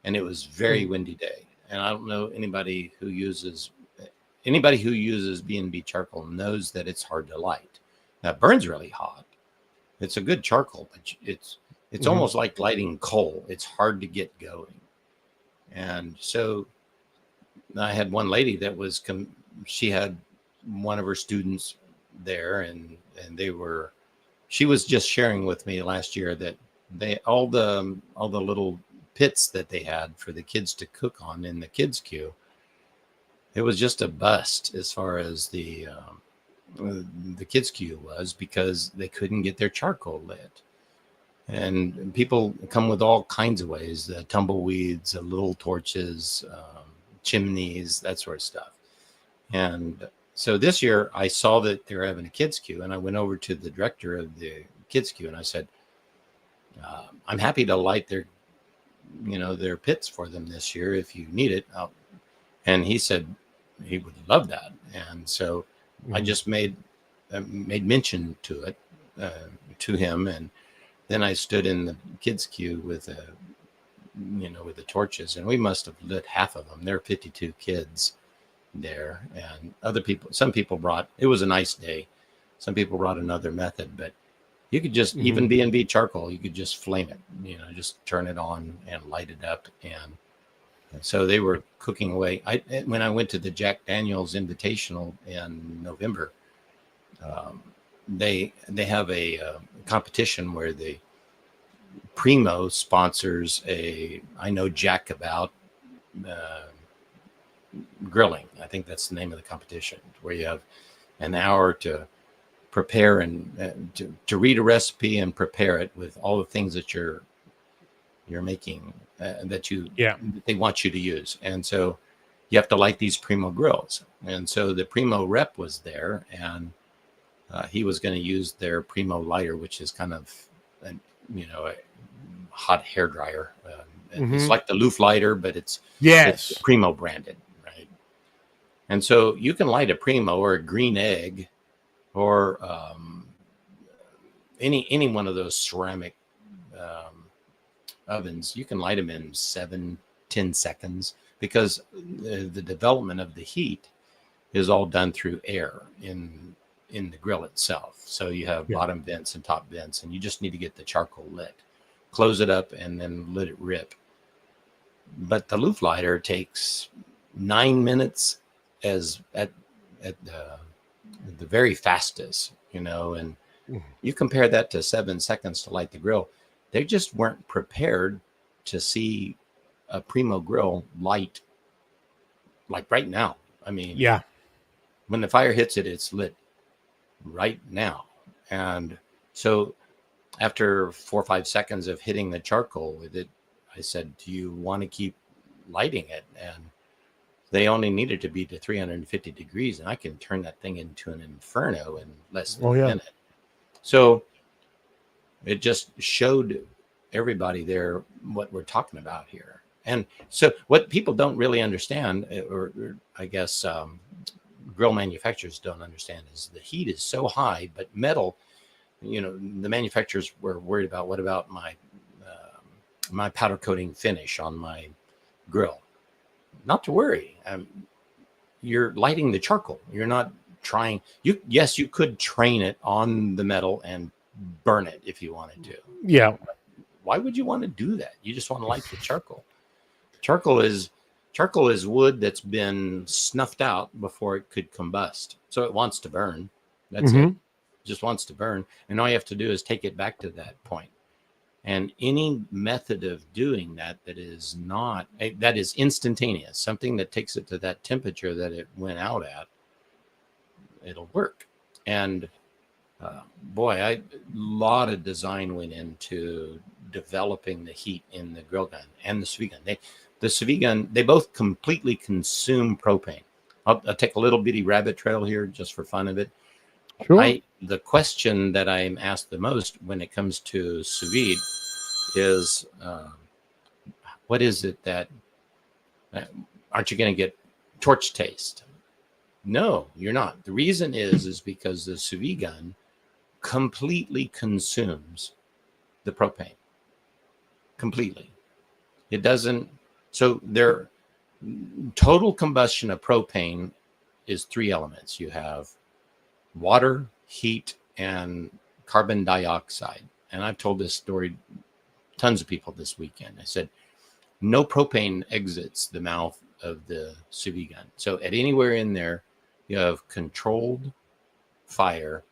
and it was very windy day. And I don't know anybody who uses B&B charcoal knows that it's hard to light. Now it burns really hot. It's a good charcoal, but it's almost like lighting coal. It's hard to get going. And so I had one lady that was she had one of her students there, and she was just sharing with me last year that all the little pits that they had for the kids to cook on in the kids queue, it was just a bust as far as the kids queue was, because they couldn't get their charcoal lit. And people come with all kinds of ways: the tumbleweeds, little torches, chimneys, that sort of stuff. And so this year I saw that they were having a kids queue, and I went over to the director of the kids queue and I said, I'm happy to light their pits for them this year if you need it. And he said he would love that. And so I just made mention to it to him, and then I stood in the kids queue with the torches, and we must have lit half of them. There were 52 kids there, and some people brought, it was a nice day, some people brought another method, but you could just even B&B charcoal, you could just flame it, just turn it on and light it up. And so they were cooking away. When I went to the Jack Daniel's Invitational in November, they have a competition where the Primo sponsors I know Jack about grilling. I think that's the name of the competition, where you have an hour to prepare and to read a recipe and prepare it with all the things that you're making that they want you to use. And so you have to light these Primo grills. And so the Primo rep was there, and he was going to use their Primo lighter, which is kind of a hot hair dryer. It's like the Loof lighter, but it's Primo branded, right? And so you can light a Primo or a green egg or any one of those ceramic ovens. You can light them in 7-10 seconds, because the development of the heat is all done through air in the grill itself. So you have bottom vents and top vents, and you just need to get the charcoal lit, close it up, and then let it rip. But the Loof lighter takes 9 minutes at the very fastest, and you compare that to 7 seconds to light the grill. They just weren't prepared to see a Primo grill light like right now. I mean, when the fire hits it, it's lit right now. And so after 4 or 5 seconds of hitting the charcoal with it, I said, do you want to keep lighting it? And they only needed to be to 350 degrees, and I can turn that thing into an inferno in less than a minute. So it just showed everybody there what we're talking about here. And so what people don't really understand, or I guess grill manufacturers don't understand, is the heat is so high, but metal, the manufacturers were worried about, what about my my powder coating finish on my grill? Not to worry. You're lighting the charcoal. You're not trying. Yes, you could train it on the metal and burn it if you wanted to. Yeah. Why would you want to do that? You just want to light the charcoal. Charcoal is wood that's been snuffed out before it could combust. So it wants to burn. That's it. It just wants to burn. And all you have to do is take it back to that point. And any method of doing that is instantaneous, something that takes it to that temperature that it went out at, it'll work. And boy, a lot of design went into developing the heat in the grill gun and the Sous gun. The Sous gun, they both completely consume propane. I'll take a little bitty rabbit trail here just for fun of it. Sure. The question that I'm asked the most when it comes to Sous vide is, what is it that, aren't you going to get torch taste? No, you're not. The reason is because the Sous vide gun completely consumes the propane. Completely. It doesn't. So their total combustion of propane is 3 elements. You have water, heat, and carbon dioxide. And I've told this story tons of people this weekend. I said, no propane exits the mouth of the Sous vide gun. So at anywhere in there, you have controlled fire,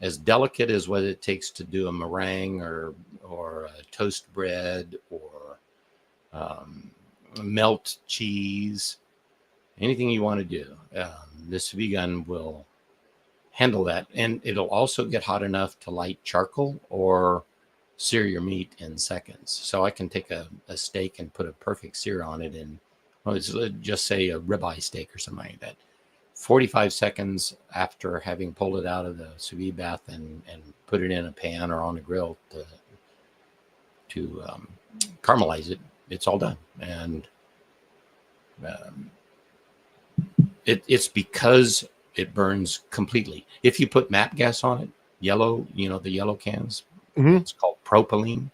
as delicate as what it takes to do a meringue or a toast bread or melt cheese, anything you want to do. The Sous vide gun will handle that. And it'll also get hot enough to light charcoal or sear your meat in seconds. So I can take a steak and put a perfect sear on it in, let's just say a ribeye steak or something like that. 45 seconds after having pulled it out of the sous vide bath and put it in a pan or on a grill to caramelize it, it's all done. And it's because it burns completely. If you put MAP gas on it, yellow, the yellow cans, it's called propylene.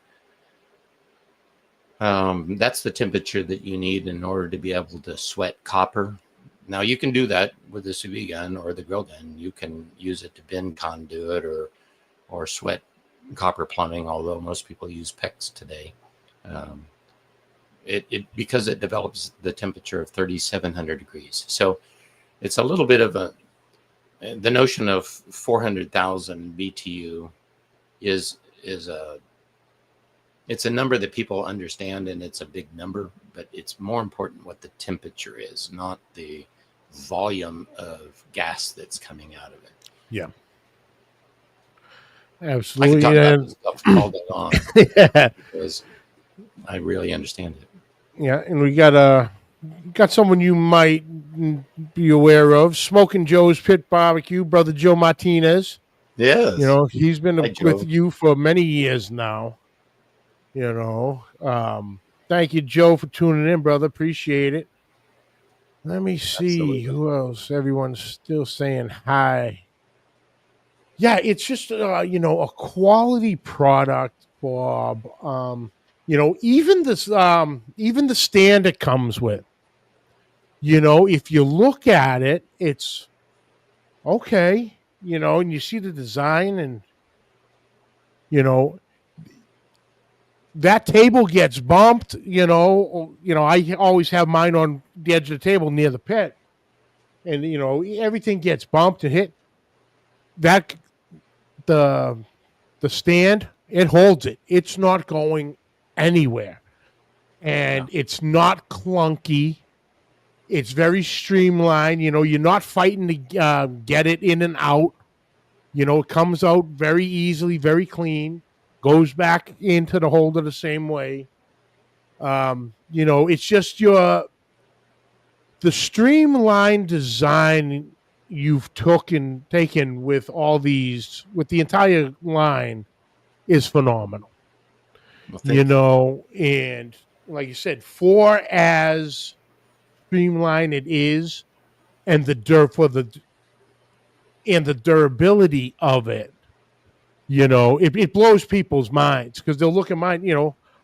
That's the temperature that you need in order to be able to sweat copper. Now you can do that with the Sous vide gun or the grill gun. You can use it to bend conduit or sweat copper plumbing, although most people use PEX today. Because it develops the temperature of 3,700 degrees. So it's a little bit of the notion of 400,000 BTU is it's a number that people understand, and it's a big number, but it's more important what the temperature is, not the volume of gas that's coming out of it. Yeah. I Absolutely. can talk about this stuff all day long Yeah. because I really understand it. Yeah, and we got someone you might be aware of, Smoking Joe's Pit Barbecue, brother Joe Martinez. Yes. He's been Hi, Joe. with you for many years now. Thank you, Joe, for tuning in, brother. Appreciate it. Let me see who else. Everyone's still saying hi. Yeah, it's just a quality product, Bob. Even the stand it comes with. If you look at it, it's okay. And you see the design, and that table gets bumped. I always have mine on the edge of the table near the pit, and everything gets bumped and hit. That the stand, it holds it. It's not going anywhere, and it's not clunky. It's very streamlined. You're not fighting to get it in and out. It comes out very easily, very clean, goes back into the holder the same way. It's just the streamlined design you've taken with with the entire line is phenomenal. Well, thank you. And like you said, for as streamlined it is, and the durability of it, it blows people's minds because they'll look at mine.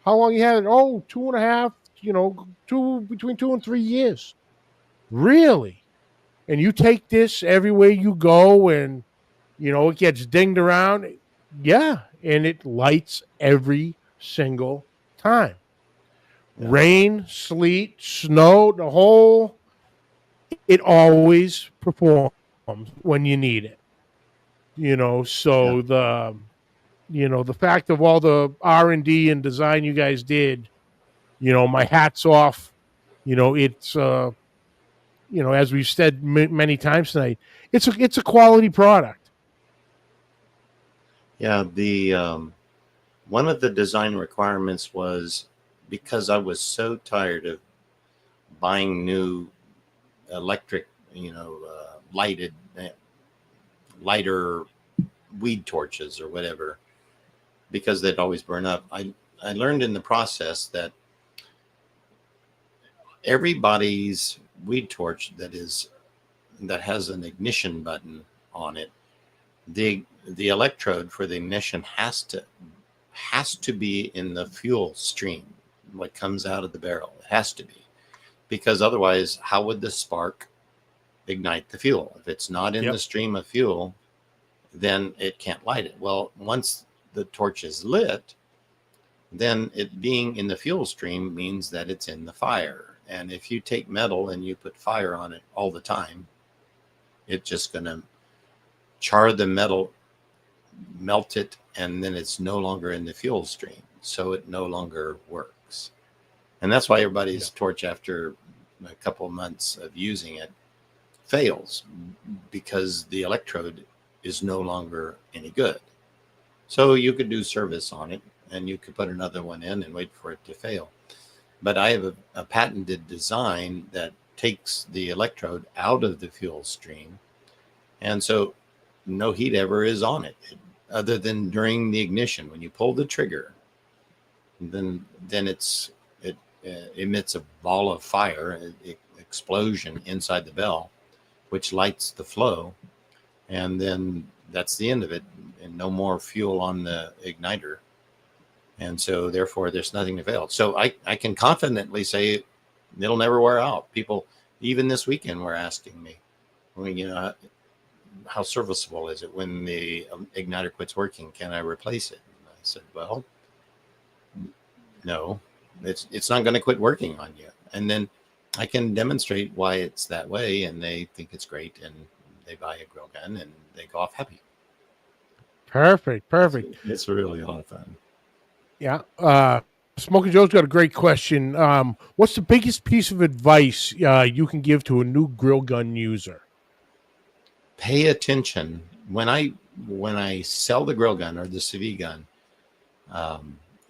How long you had it? Oh, 2.5. Between 2 and 3 years. Really? And you take this everywhere you go, and it gets dinged around. Yeah, and it lights every single time. Yeah. Rain, sleet, snow, it always performs when you need it. So Yeah. the fact of all the R&D and design you guys did, my hat's off. It's as we've said many times tonight, it's a quality product. Yeah. The one of the design requirements was, because I was so tired of buying new electric, lighted, lighter weed torches or whatever, because they'd always burn up. I learned in the process that everybody's weed torch that has an ignition button on it, the electrode for the ignition has to be in the fuel stream, what comes out of the barrel. It has to be, because otherwise, how would the spark ignite the fuel? If it's not in Yep. the stream of fuel, then it can't light it. Well, once the torch is lit, then it being in the fuel stream means that it's in the fire. And if you take metal and you put fire on it all the time, it's just going to char the metal, melt it, and then it's no longer in the fuel stream. So it no longer works. And that's why everybody's torch, after a couple of months of using it, fails, because the electrode is no longer any good. So you could do service on it, and you could put another one in and wait for it to fail. But I have a patented design that takes the electrode out of the fuel stream, and so no heat ever is on it, other than during the ignition. When you pull the trigger, then it emits a ball of fire, explosion inside the bell, which lights the flow, and then that's the end of it, and no more fuel on the igniter. And so therefore there's nothing to fail. So I can confidently say it'll never wear out. People, even this weekend, were asking me, well, how serviceable is it when the igniter quits working? Can I replace it? And I said, well, no, it's not going to quit working on you. And then I can demonstrate why it's that way, and they think it's great, and they buy a grill gun and they go off happy. Perfect. It's really a lot of fun. Yeah. Smoking Joe's got a great question. What's the biggest piece of advice you can give to a new grill gun user? Pay attention when I sell the grill gun or the Sous Vide gun,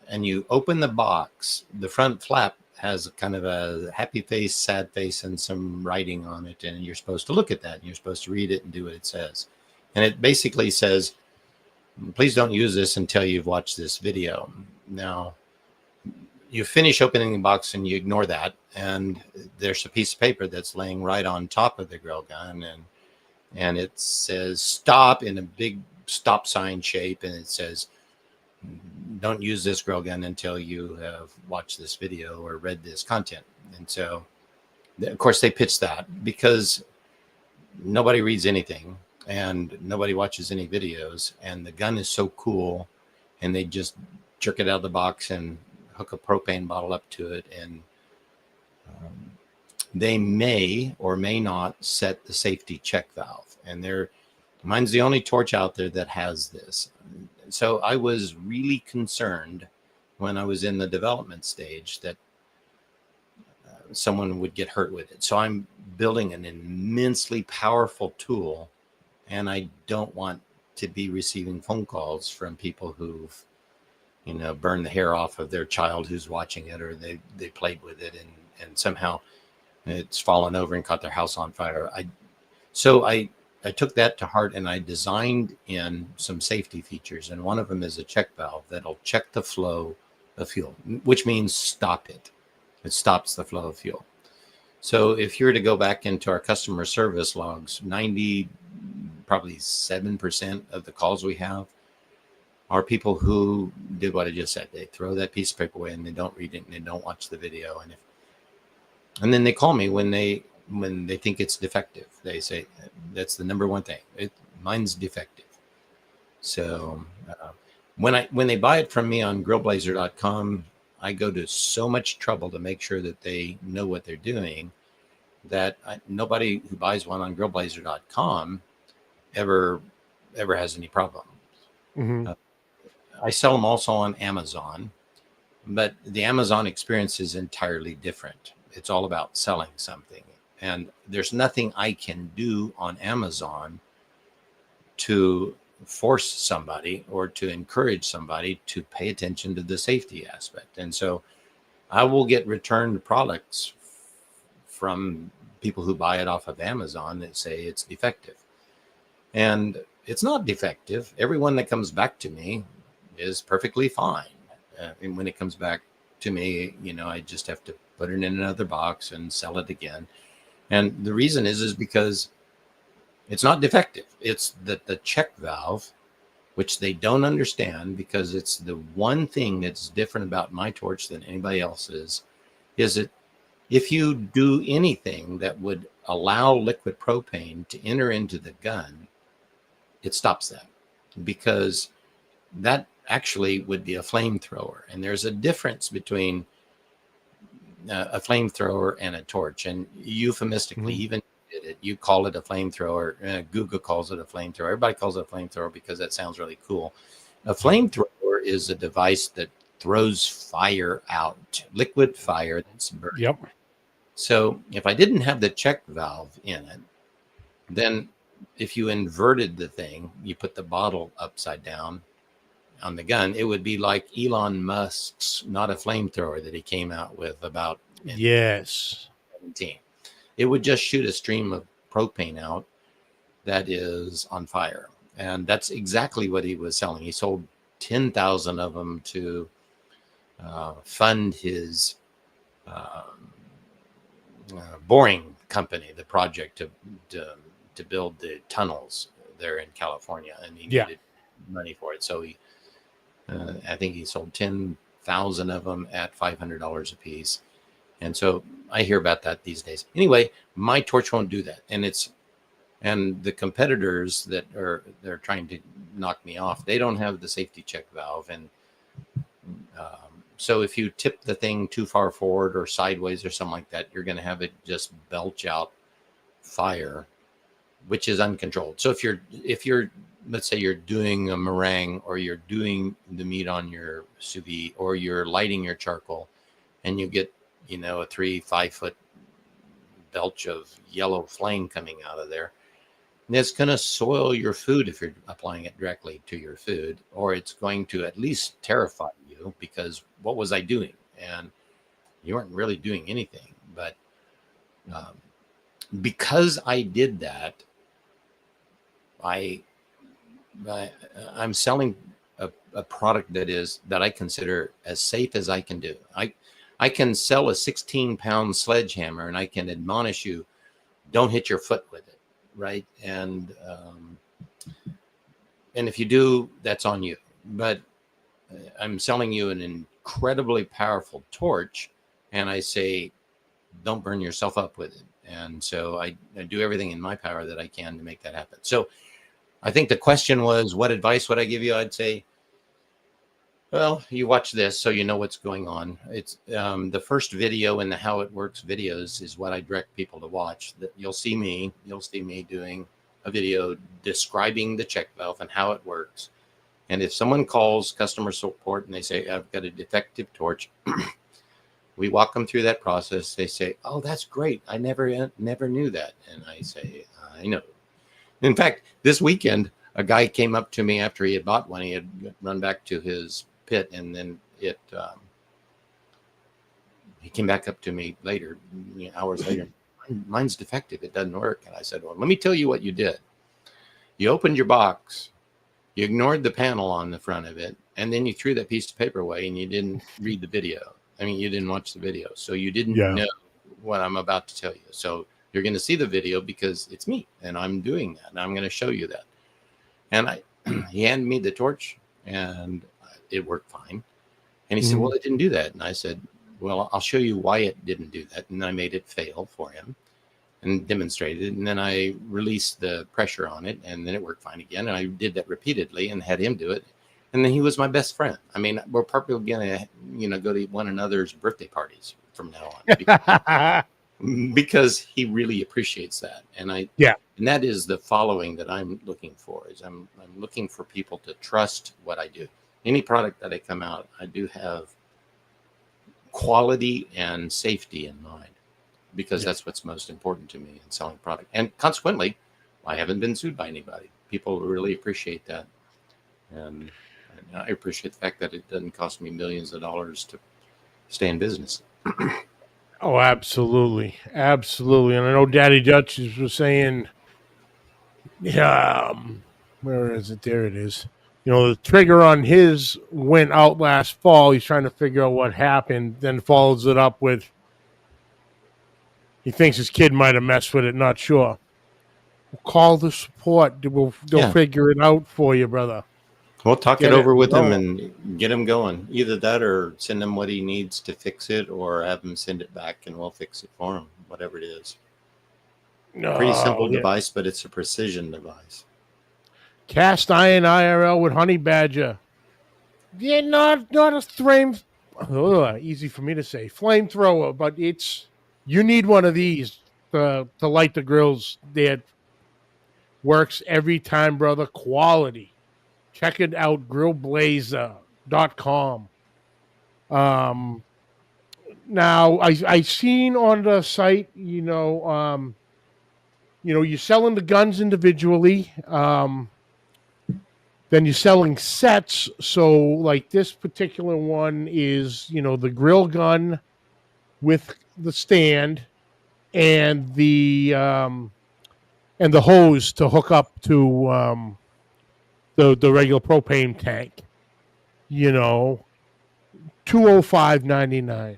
and you open the box. The front flap has kind of a happy face, sad face, and some writing on it, and you're supposed to look at that, and you're supposed to read it and do what it says. And it basically says, please don't use this until you've watched this video. Now, you finish opening the box and you ignore that, and there's a piece of paper that's laying right on top of the grill gun, and it says stop in a big stop sign shape, and it says, don't use this grill gun until you have watched this video or read this content. And so, of course, they pitch that because nobody reads anything and nobody watches any videos, and the gun is so cool, and they just jerk it out of the box and hook a propane bottle up to it, and they may or may not set the safety check valve. And mine's the only torch out there that has this. So I was really concerned when I was in the development stage that someone would get hurt with it. So I'm building an immensely powerful tool, and I don't want to be receiving phone calls from people who've, burned the hair off of their child who's watching it, or they played with it and somehow it's fallen over and caught their house on fire. So I took that to heart, and I designed in some safety features, and one of them is a check valve that'll check the flow of fuel, which means stop it. It stops the flow of fuel. So if you were to go back into our customer service logs, probably 7% of the calls we have are people who did what I just said. They throw that piece of paper away and they don't read it and they don't watch the video. And then they call me when they think it's defective. They say, that's the number one thing. Mine's defective. So when they buy it from me on grillblazer.com, I go to so much trouble to make sure that they know what they're doing that nobody who buys one on grillblazer.com ever has any problem. Mm-hmm. I sell them also on Amazon, but the Amazon experience is entirely different. It's all about selling something. And there's nothing I can do on Amazon to force somebody or to encourage somebody to pay attention to the safety aspect. And so I will get returned products from people who buy it off of Amazon that say it's defective. And it's not defective. Everyone that comes back to me is perfectly fine. And when it comes back to me, I just have to put it in another box and sell it again. And the reason is because it's not defective. It's that the check valve, which they don't understand because it's the one thing that's different about my torch than anybody else's, is that if you do anything that would allow liquid propane to enter into the gun, it stops that, because that actually would be a flamethrower. And there's a difference between a flamethrower and a torch. And euphemistically, even did it, you call it a flamethrower. Google calls it a flamethrower. Everybody calls it a flamethrower because that sounds really cool. A flamethrower is a device that throws fire out, liquid fire that's burning. Yep. So if I didn't have the check valve in it, then if you inverted the thing, you put the bottle upside down on the gun, it would be like Elon Musk's Not a Flamethrower that he came out with about yes 2017. It would just shoot a stream of propane out that is on fire. And that's exactly what he was selling. He sold 10,000 of them to fund his boring company, the project to build the tunnels there in California, and he needed money for it. So I think he sold 10,000 of them at $500 a piece. And so I hear about that these days. Anyway, my torch won't do that. And the competitors that they're trying to knock me off, they don't have the safety check valve. And so if you tip the thing too far forward or sideways or something like that, you're going to have it just belch out fire, which is uncontrolled. So if you're let's say you're doing a meringue, or you're doing the meat on your sous vide, or you're lighting your charcoal, and you get a 3-5 foot belch of yellow flame coming out of there, and it's going to soil your food if you're applying it directly to your food, or it's going to at least terrify you, because what was I doing? And you weren't really doing anything. But because I did that, I'm selling a product that I consider as safe as I can do. I can sell a 16-pound sledgehammer, and I can admonish you, don't hit your foot with it, right? And if you do, that's on you. But I'm selling you an incredibly powerful torch, and I say, don't burn yourself up with it. And so I do everything in my power that I can to make that happen. So I think the question was, what advice would I give you? I'd say, well, you watch this so you know what's going on. It's the first video in the How It Works videos is what I direct people to watch. That you'll see me doing a video describing the check valve and how it works. And if someone calls customer support and they say, I've got a defective torch, We walk them through that process. They say, "Oh, that's great. I never knew that." And I say, "I know." In fact, this weekend, a guy came up to me after he had bought one. He had run back to his pit, and then he came back up to me later, hours later. "Mine's defective. It doesn't work." And I said, "Well, let me tell you what you did. You opened your box, you ignored the panel on the front of it, and then you threw that piece of paper away and you didn't read the video. I mean, you didn't watch the video. So you didn't know what I'm about to tell you. So you're going to see the video because it's me and I'm doing that. And I'm going to show you that." And he handed me the torch and it worked fine. And he said, "Well, it didn't do that." And I said, "Well, I'll show you why it didn't do that." And I made it fail for him and demonstrated it. And then I released the pressure on it and then it worked fine again. And I did that repeatedly and had him do it. And then he was my best friend. I mean, we're probably going to, go to one another's birthday parties from now on because he really appreciates that. And and that is the following that I'm looking for is I'm looking for people to trust what I do. Any product that I come out, I do have quality and safety in mind because that's what's most important to me in selling product. And consequently, I haven't been sued by anybody. People really appreciate that. And I appreciate the fact that it doesn't cost me millions of dollars to stay in business. Oh, absolutely. Absolutely. And I know Daddy Dutch was saying, where is it? There it is. The trigger on his went out last fall. He's trying to figure out what happened, then follows it up with, he thinks his kid might have messed with it, not sure. Call the support. They'll figure it out for you, brother. We'll talk it over with him and get him going. Either that or send him what he needs to fix it or have him send it back and we'll fix it for him, whatever it is. Pretty simple device, but it's a precision device. Cast iron IRL with honey badger. Yeah, not a flame. Easy for me to say. Flamethrower, but you need one of these to light the grills. That works every time, brother. Quality. Check it out, grillblazer.com. Now I seen on the site, you're selling the guns individually. Then you're selling sets. So like this particular one is, the grill gun with the stand and the hose to hook up to the regular propane tank. $205.99.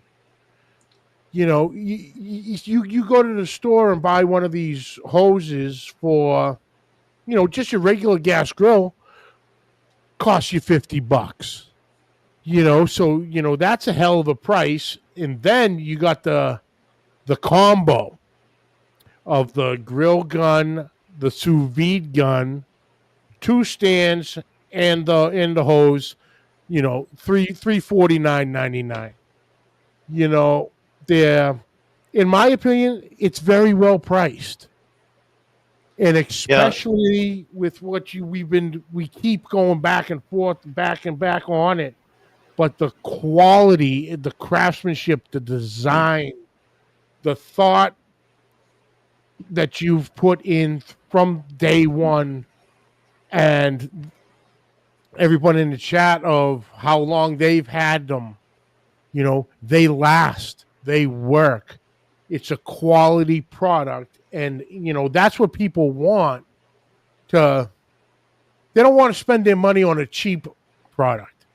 You go to the store and buy one of these hoses for, just your regular gas grill, costs you $50. So that's a hell of a price. And then you got the combo of the grill gun, the Sous Vide gun, 2 stands and the hose, $349.99. They're, in my opinion, it's very well priced. And especially with what we keep going back and forth, back and back on it. But the quality, the craftsmanship, the design, the thought that you've put in from day one, and everyone in the chat of how long they've had them, they last, they work. It's a quality product. And, that's what people want they don't want to spend their money on a cheap product.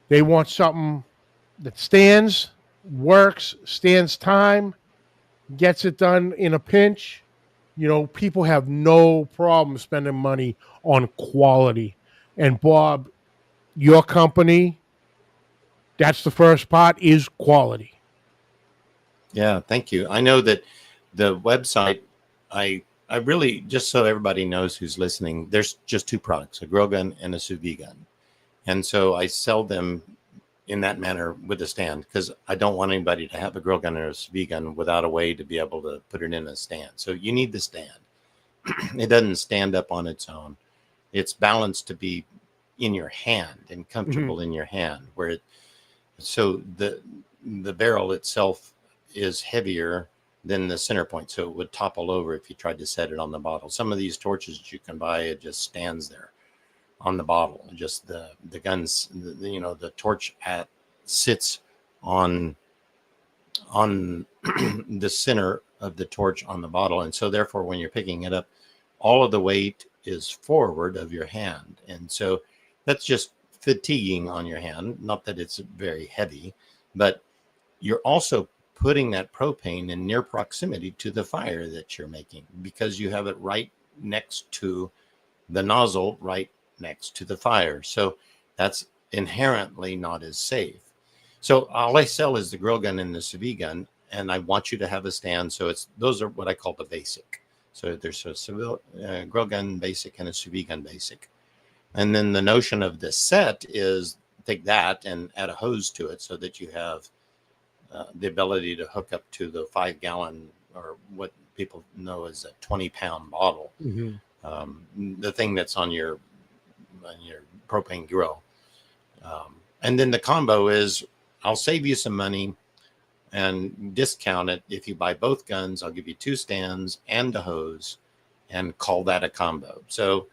They want something that stands, works, stands time, gets it done in a pinch. People have no problem spending money on quality. And Bob, your company, that's the first part, is quality. Yeah, thank you. I know that the website, I really, just so everybody knows who's listening, there's just 2 products, a grill gun and a sous vide gun. And so I sell them in that manner with a stand because I don't want anybody to have a grill gun or a sous vide gun without a way to be able to put it in a stand. So you need the stand. It doesn't stand up on its own. It's balanced to be in your hand and comfortable in your hand. So the barrel itself is heavier than the center point, so it would topple over if you tried to set it on the bottle. Some of these torches that you can buy, it just stands there on the bottle. Just the guns, the torch sits on the center of the torch on the bottle, and so therefore when you're picking it up, all of the weight is forward of your hand, and so that's just fatiguing on your hand. Not that it's very heavy, but you're also putting that propane in near proximity to the fire that you're making, because you have it right next to the nozzle, right next to the fire. So that's inherently not as safe. So all I sell is the grill gun and the sous vide gun, and I want you to have a stand. So those are what I call the basic. So there's a grill gun basic and a sous vide gun basic. And then the notion of the set is take that and add a hose to it so that you have the ability to hook up to the 5-gallon, or what people know as a 20-pound bottle. The thing that's on your propane grill. And then the combo is, I'll save you some money and discount it. If you buy both guns, I'll give you 2 stands and a hose, and call that a combo. So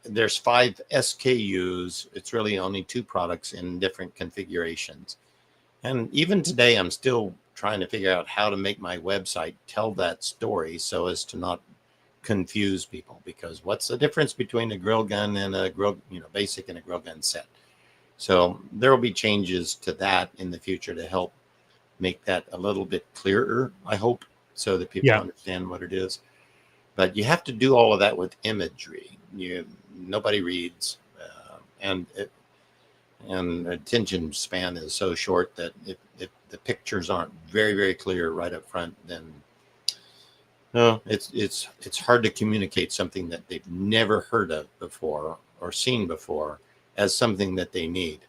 there's 5 SKUs. It's really only 2 products in different configurations. And even today, I'm still trying to figure out how to make my website tell that story so as to not confuse people, because what's the difference between a grill gun and a grill, basic and a grill gun set? So there will be changes to that in the future to help make that a little bit clearer, I hope, so that people understand what it is. But you have to do all of that with imagery. Nobody reads, and attention span is so short that if the pictures aren't very, very clear right up front, then it's hard to communicate something that they've never heard of before or seen before as something that they need.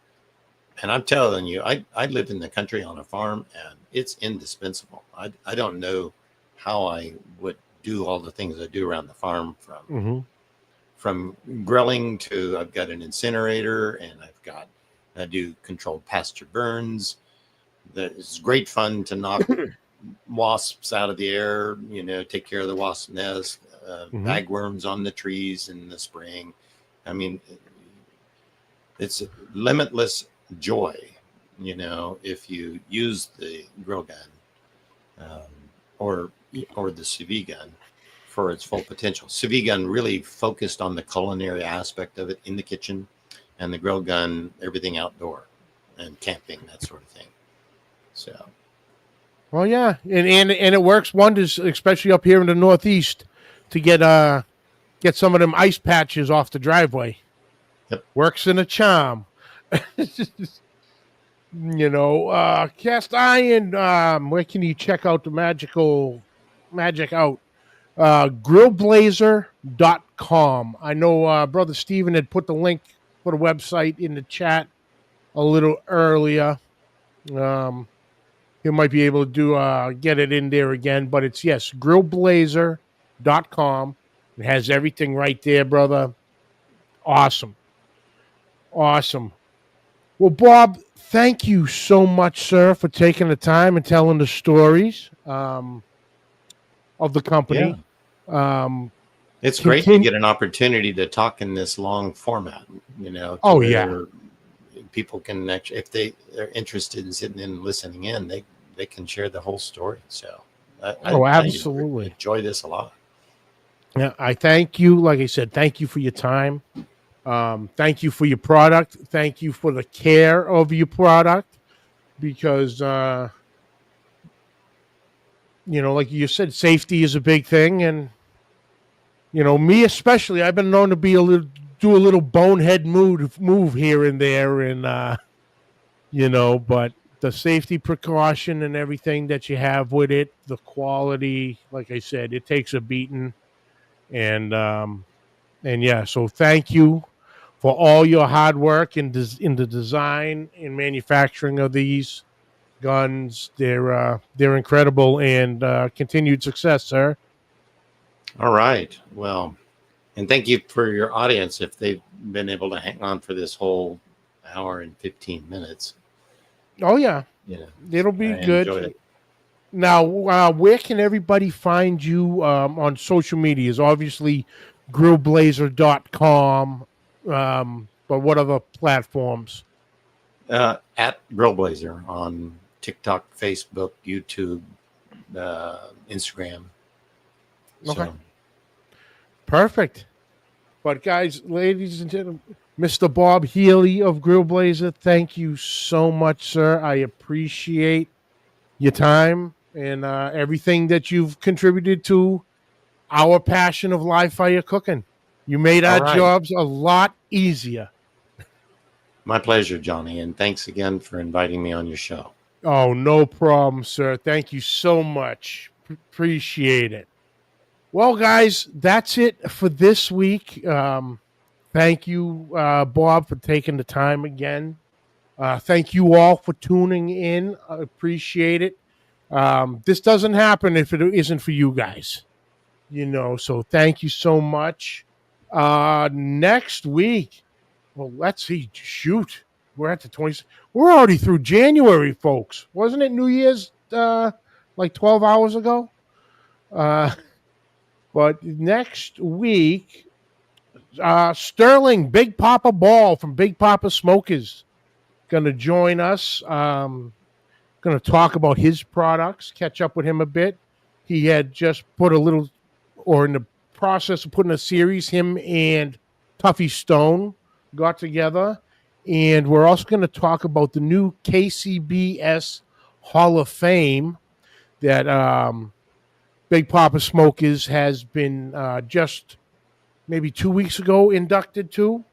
And I'm telling you, I live in the country on a farm, and it's indispensable. I don't know how I would do all the things I do around the farm, from grilling to, I've got an incinerator, and I do controlled pasture burns. It's great fun to knock wasps out of the air, take care of the wasp nest, bagworms on the trees in the spring. I mean, it's limitless joy, if you use the grill gun or the sous vide gun for its full potential. Sous vide gun really focused on the culinary aspect of it in the kitchen, and the grill gun, everything outdoor and camping, that sort of thing. So, well, yeah, and it works wonders, especially up here in the Northeast, to get some of them ice patches off the driveway. Yep. Works in a charm. Cast iron. Where can you check out the magic out? Grillblazer.com. I know Brother Steven had put the link for the website in the chat a little earlier. He might be able to get it in there again, but it's, grillblazer.com. It has everything right there, brother. Awesome. Well, Bob, thank you so much, sir, for taking the time and telling the stories of the company. Yeah. It's great to get an opportunity to talk in this long format, people can actually, if they're interested in sitting in and listening in, they can share the whole story. So absolutely. I enjoy this a lot. Yeah, I thank you. Like I said, thank you for your time. Thank you for your product. Thank you for the care of your product, because, like you said, safety is a big thing. And, me especially, I've been known to do a little bonehead move here and there. And, but the safety precaution and everything that you have with it, the quality, like I said, it takes a beating. And so thank you for all your hard work in the design and manufacturing of these guns. They're incredible, and continued success, sir. All right. Well, and thank you for your audience if they've been able to hang on for this whole hour and 15 minutes. Oh yeah, You know, it'll be I enjoyed good. it. Now, where can everybody find you on social medias? Obviously, grillblazer.com, but what other platforms? At Grill Blazer on TikTok, Facebook, YouTube, Instagram. Okay, So, perfect. But guys, ladies and gentlemen, Mr. Bob Healy of Grill Blazer, thank you so much, sir. I appreciate your time and everything that you've contributed to our passion of live fire cooking. You made all our right. jobs a lot easier. My pleasure, Johnny. And thanks again for inviting me on your show. Oh, no problem, sir. Thank you so much. Appreciate it. Well, guys, that's it for this week. Thank you, Bob, for taking the time again. Thank you all for tuning in. I appreciate it. This doesn't happen if it isn't for you guys, so thank you so much. Next week, well, let's see. Shoot, we're at the 20th. We're already through January, folks. Wasn't it New Year's like 12 hours ago? Uh, but next week, Sterling, Big Papa Ball from Big Papa Smokers, going to join us. Going to talk about his products, catch up with him a bit. He had just put a little, or in the process of putting a series, him and Tuffy Stone got together. And we're also going to talk about the new KCBS Hall of Fame that Big Papa Smokers has been just maybe 2 weeks ago inducted to.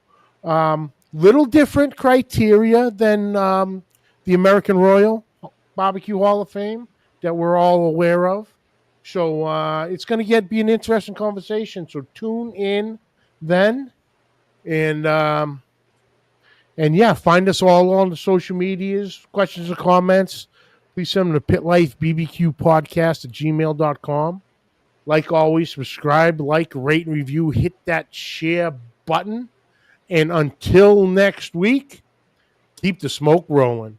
Little different criteria than the American Royal Barbecue Hall of Fame that we're all aware of. So it's going to be an interesting conversation. So tune in then, and yeah, find us all on the social medias. Questions or comments, please send them to pitlifebbqpodcast@gmail.com. Like always, subscribe, like, rate, and review. Hit that share button. And until next week, keep the smoke rolling.